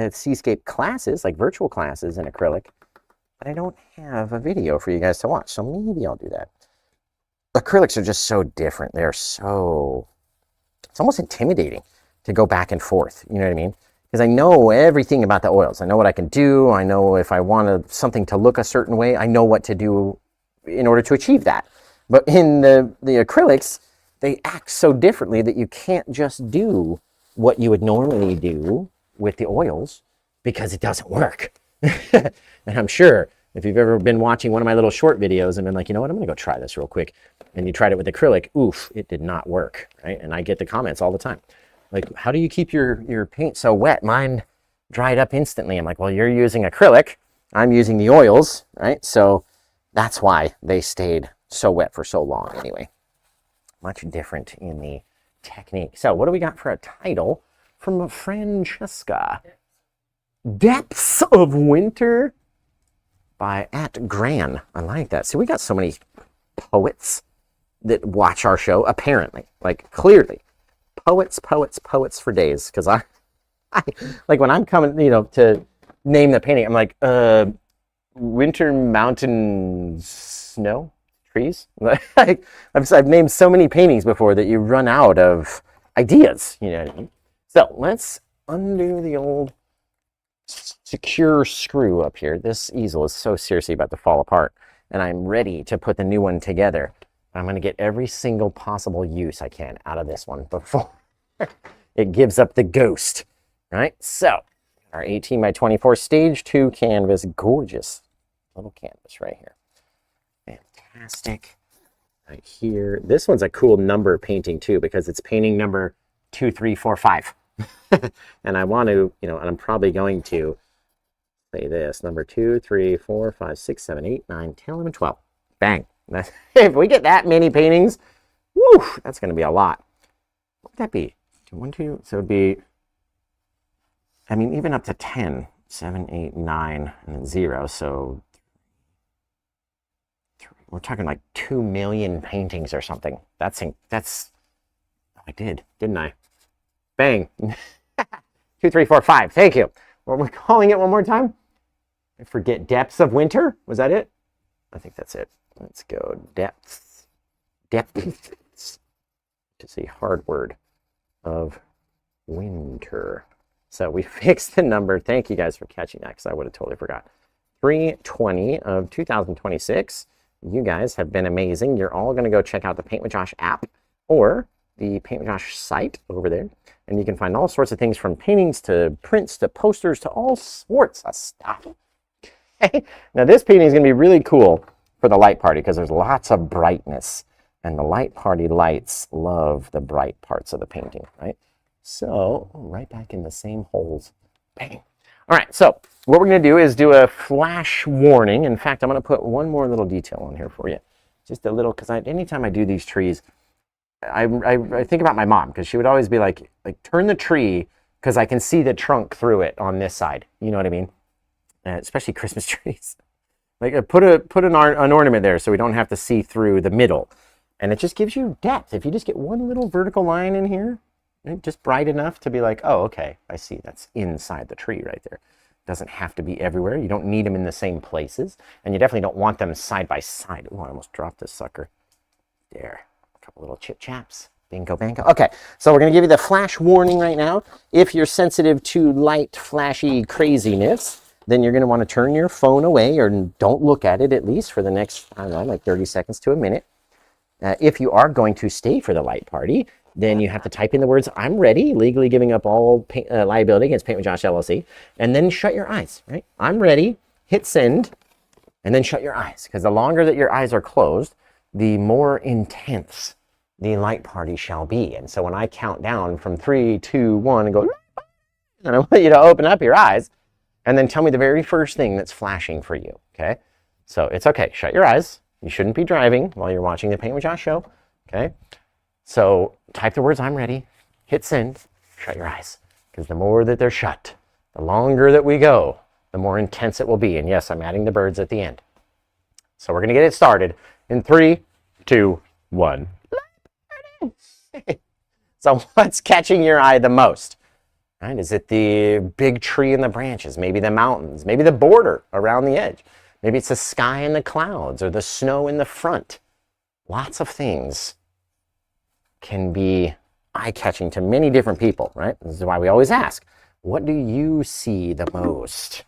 seascape classes, like virtual classes in acrylic, but I don't have a video for you guys to watch, so maybe I'll do that. Acrylics are just so different. They're so... It's almost intimidating to go back and forth, you know what I mean? Because I know everything about the oils. I know what I can do. I know if I want something to look a certain way, I know what to do in order to achieve that. But in the acrylics, they act so differently that you can't just do what you would normally do with the oils because it doesn't work. And I'm sure if you've ever been watching one of my little short videos and been like, you know what, I'm gonna go try this real quick. And you tried it with acrylic, oof, it did not work, right? And I get the comments all the time. Like, how do you keep your paint so wet? Mine dried up instantly. I'm like, well, you're using acrylic. I'm using the oils, right? So that's why they stayed so wet for so long anyway. Much different in the technique. So what do we got for a title from Francesca? Depths of Winter by @Gran. I like that. See, we got so many poets that watch our show, apparently, like clearly. Poets for days. Because I like when I'm coming, you know, to name the painting, I'm like, Winter Mountain Snow? trees. Like, I've named so many paintings before that you run out of ideas, you know what I mean? So let's undo the old secure screw up here. This easel is so seriously about to fall apart, and I'm ready to put the new one together. I'm going to get every single possible use I can out of this one before it gives up the ghost. Right? So our 18 by 24 stage 2 canvas, gorgeous little canvas right here. Fantastic. Right here. This one's a cool number painting too, because it's painting number 2, 3, 4, 5. And I want to, you know, and I'm probably going to say this, number 2, 3, 4, 5, 6, 7, 8, 9, 10, 11, 12. Bang. If we get that many paintings, woo, that's going to be a lot. What would that be? 1, 2, so it would be, I mean, even up to 10, 7, 8, 9, and then 0. So we're talking like 2 million paintings or something. That's, oh, I did, didn't I? Bang. 2, 3, 4, 5. Thank you. What we're calling it one more time? I forget. Depths of winter? Was that it? I think that's it. Let's go. Depths. Depths. It's a hard word of winter. So we fixed the number. Thank you guys for catching that, because I would have totally forgot. 3/20 of 2026. You guys have been amazing. You're all going to go check out the Paint with Josh app or the Paint with Josh site over there. And you can find all sorts of things, from paintings to prints to posters to all sorts of stuff. Okay? Now this painting is going to be really cool for the light party, because there's lots of brightness. And the light party lights love the bright parts of the painting, right? So, right back in the same holes. Bang. All right, so what we're going to do is do a flash warning. In fact, I'm going to put one more little detail on here for you. Just a little, because anytime I do these trees, I think about my mom, because she would always be like turn the tree, because I can see the trunk through it on this side. You know what I mean? Especially Christmas trees. Like put an ornament there so we don't have to see through the middle. And it just gives you depth. If you just get one little vertical line in here, just bright enough to be like, oh, okay, I see. That's inside the tree right there. Doesn't have to be everywhere. You don't need them in the same places. And you definitely don't want them side by side. Oh, I almost dropped this sucker. There. A couple little chip chaps. Bingo, bango. Okay, so we're going to give you the flash warning right now. If you're sensitive to light, flashy craziness, then you're going to want to turn your phone away, or don't look at it, at least for the next, I don't know, like 30 seconds to a minute. If you are going to stay for the light party, then you have to type in the words, I'm ready, legally giving up all liability against Paint with Josh LLC, and then shut your eyes, right? I'm ready, hit send, and then shut your eyes, because the longer that your eyes are closed, the more intense the light party shall be. And so when I count down from 3, 2, 1, and go, and I want you to open up your eyes, and then tell me the very first thing that's flashing for you, okay? So it's okay, shut your eyes. You shouldn't be driving while you're watching the Paint with Josh show, okay? So type the words, I'm ready, hit send, shut your eyes. Because the more that they're shut, the longer that we go, the more intense it will be. And yes, I'm adding the birds at the end. So we're going to get it started in 3, 2, 1. So what's catching your eye the most? Right? Is it the big tree in the branches? Maybe the mountains? Maybe the border around the edge? Maybe it's the sky and the clouds, or the snow in the front. Lots of things can be eye-catching to many different people, right? This is why we always ask, what do you see the most?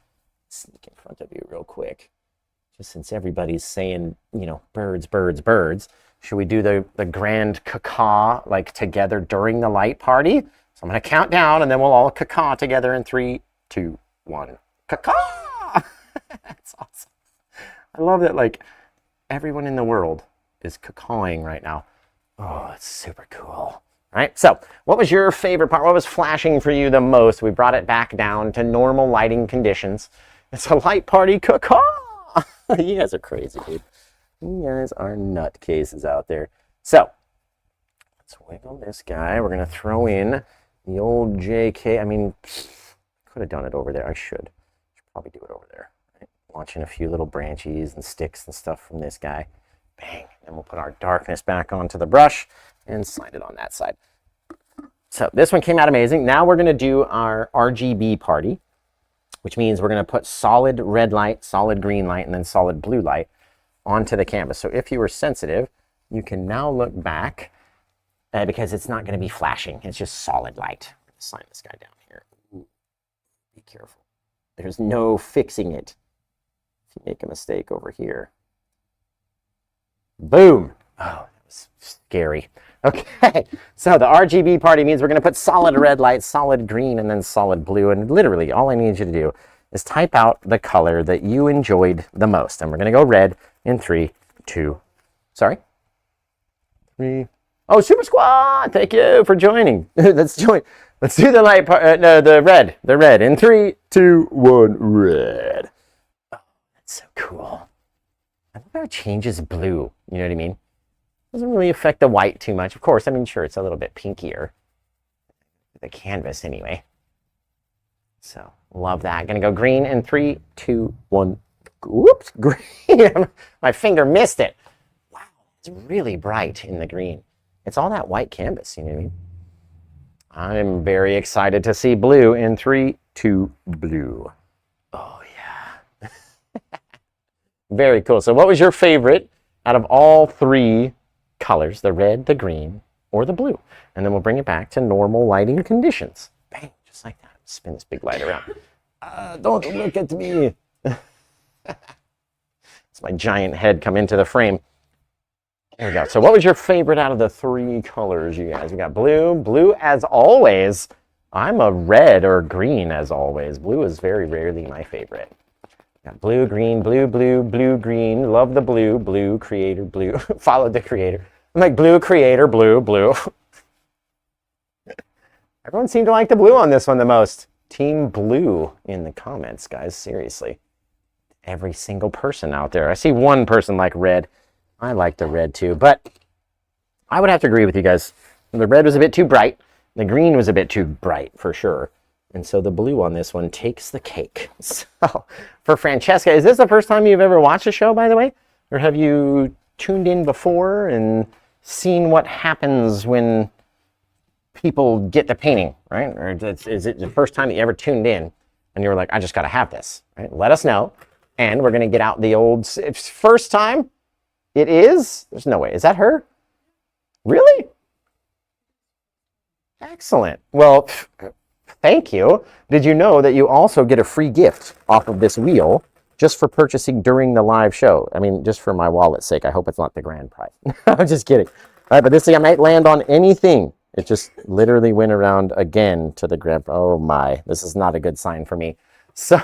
Sneak in front of you real quick. Just since everybody's saying, you know, birds, birds, birds, should we do the grand caw like together during the light party? So I'm going to count down, and then we'll all caw together in 3, 2, 1. Caw! That's awesome. I love that, like, everyone in the world is cawing right now. Oh, it's super cool. All right, so what was your favorite part? What was flashing for you the most? We brought it back down to normal lighting conditions. It's a light party caw! You guys are crazy, dude. You guys are nutcases out there. So let's wiggle this guy. We're going to throw in the old JK. I mean, could have done it over there. I should probably do it over there. Right? Launching a few little branches and sticks and stuff from this guy. Bang. And we'll put our darkness back onto the brush and slide it on that side. So this one came out amazing. Now we're going to do our RGB party, which means we're going to put solid red light, solid green light, and then solid blue light onto the canvas. So if you were sensitive, you can now look back because it's not going to be flashing. It's just solid light. I'm going to slide this guy down here. Ooh, be careful. There's no fixing it. If you make a mistake over here. Boom. Oh, that was scary. Okay, so the RGB party means we're going to put solid red light, solid green, and then solid blue. And literally, all I need you to do is type out the color that you enjoyed the most. And we're going to go red in 3, 2, sorry? 3. Oh, Super Squad! Thank you for joining. Let's join. Let's do the light part. No, the red. The red in 3, 2, 1, red. Oh, that's so cool. I love how it changes blue. You know what I mean? Doesn't really affect the white too much. Of course, I mean, sure, it's a little bit pinkier. The canvas, anyway. So, love that. Gonna go green in 3, 2, 1. Whoops, green. My finger missed it. Wow, it's really bright in the green. It's all that white canvas, you know what I mean? I'm very excited to see blue in 3, 2, blue. Oh, yeah. Very cool. So what was your favorite out of all 3 colors, the red, the green, or the blue? And then we'll bring it back to normal lighting conditions. Bang, just like that. Spin this big light around. Don't look at me. It's my giant head come into the frame. There we go. So what was your favorite out of the 3 colors, you guys? We got blue. Blue, as always. I'm a red or green, as always. Blue is very rarely my favorite. Got blue, green, blue, blue, blue, green. Love the blue. Blue, creator, blue. Followed the creator. I'm like, blue, creator, blue, blue. Everyone seemed to like the blue on this one the most. Team blue in the comments, guys. Seriously. Every single person out there. I see one person like red. I like the red too, but I would have to agree with you guys. The red was a bit too bright. The green was a bit too bright for sure. And so the blue on this one takes the cake. So for Francesca, is this the first time you've ever watched a show, by the way? Or have you tuned in before and seen what happens when people get the painting, right? Or is it the first time that you ever tuned in and you were like, I just got to have this, right? Let us know. And we're going to get out the old, first time it is? There's no way. Is that her? Really? Excellent. Well, thank you. Did you know that you also get a free gift off of this wheel just for purchasing during the live show? I mean, just for my wallet's sake. I hope it's not the grand prize. I'm just kidding. All right, but this thing I might land on anything. It just literally went around again to the grand. Oh my, this is not a good sign for me. So,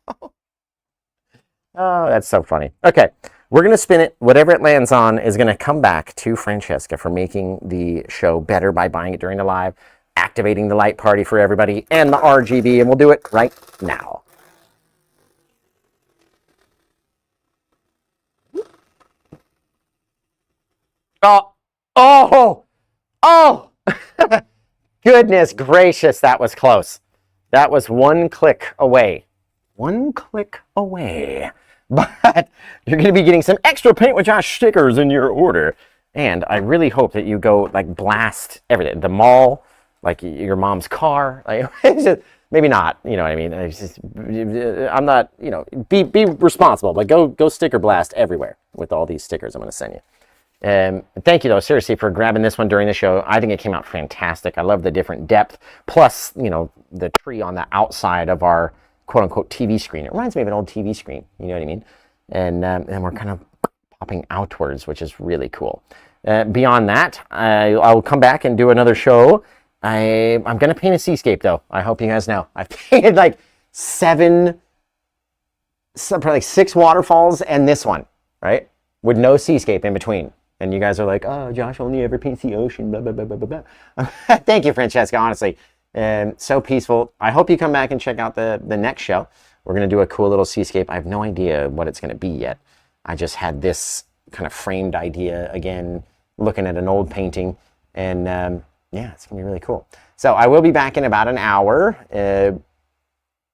oh, that's so funny. Okay, we're going to spin it. Whatever it lands on is going to come back to Francesca for making the show better by buying it during the live, activating the light party for everybody, and the RGB, and we'll do it right now. Oh, oh, oh, goodness gracious, that was close. That was one click away. One click away. But you're going to be getting some extra Paint with Josh stickers in your order. And I really hope that you go like blast everything. The mall, like your mom's car. Like, maybe not, you know what I mean? I'm not, you know, be responsible. But go sticker blast everywhere with all these stickers I'm going to send you. Thank you, though, seriously, for grabbing this one during the show. I think it came out fantastic. I love the different depth. Plus, you know, the tree on the outside of our quote-unquote TV screen. It reminds me of an old TV screen, you know what I mean? And we're kind of popping outwards, which is really cool. Beyond that, I'll come back and do another show. I'm going to paint a seascape, though. I hope you guys know. I've painted like probably 6 waterfalls and this one, right? With no seascape in between. And you guys are like, oh, Josh only ever paints the ocean, blah, blah, blah, blah, blah, blah. Thank you, Francesca, honestly. So peaceful. I hope you come back and check out the next show. We're going to do a cool little seascape. I have no idea what it's going to be yet. I just had this kind of framed idea again, looking at an old painting. And yeah, it's going to be really cool. So I will be back in about an hour,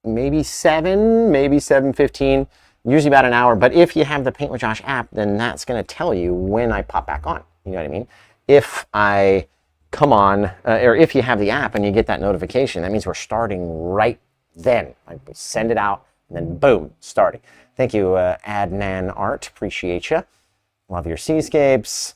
maybe 7, maybe 7:15. Usually about an hour, but if you have the Paint with Josh app, then that's going to tell you when I pop back on. You know what I mean? If I come on, or if you have the app and you get that notification, that means we're starting right then. I send it out, and then boom, starting. Thank you, Adnan Art. Appreciate you. Love your seascapes.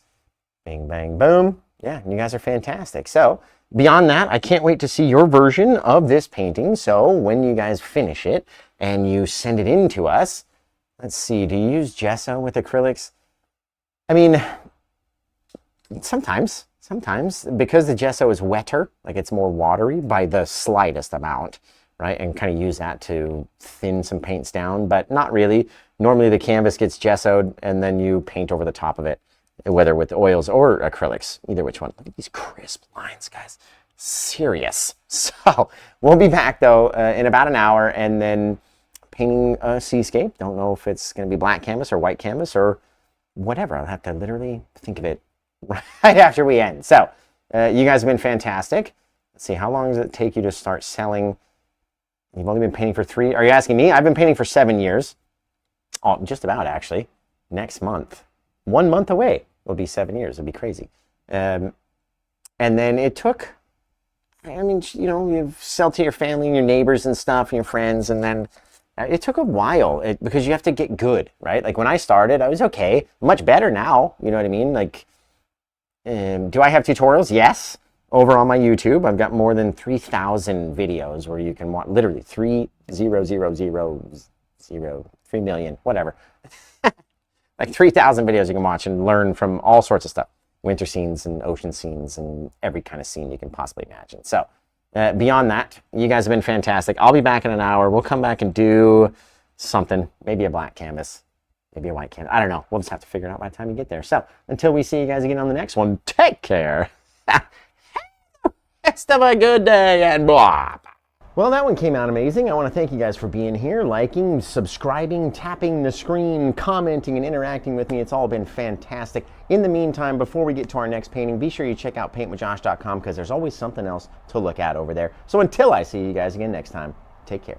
Bing, bang, boom. Yeah, you guys are fantastic. So beyond that, I can't wait to see your version of this painting. So when you guys finish it and you send it in to us, let's see, do you use gesso with acrylics? I mean, sometimes, because the gesso is wetter, like it's more watery by the slightest amount, right? And kind of use that to thin some paints down, but not really. Normally the canvas gets gessoed and then you paint over the top of it, whether with oils or acrylics, either which one. Look at these crisp lines, guys. Serious. So we'll be back though in about an hour and then painting a seascape. Don't know if it's going to be black canvas or white canvas or whatever. I'll have to literally think of it right after we end. So you guys have been fantastic. Let's see, how long does it take you to start selling? You've only been painting for 3. Are you asking me? I've been painting for 7 years. Oh, just about actually. Next month. 1 month away will be 7 years. It'll be crazy. And then it took, I mean, you know, you sell to your family and your neighbors and stuff and your friends, and then it took a while because you have to get good, right? Like when I started, I was okay. Much better now, you know what I mean? Like, do I have tutorials? Yes. Over on my YouTube, I've got more than 3,000 videos where you can watch, literally 3 million, whatever. Like 3,000 videos you can watch and learn from all sorts of stuff. Winter scenes and ocean scenes and every kind of scene you can possibly imagine. So beyond that, you guys have been fantastic. I'll be back in an hour. We'll come back and do something, maybe a black canvas, maybe a white canvas. I don't know. We'll just have to figure it out by the time you get there. So until we see you guys again on the next one, take care. Rest of a good day and blah. Well, that one came out amazing. I want to thank you guys for being here, liking, subscribing, tapping the screen, commenting, and interacting with me. It's all been fantastic. In the meantime, before we get to our next painting, be sure you check out paintwithjosh.com because there's always something else to look at over there. So until I see you guys again next time, take care.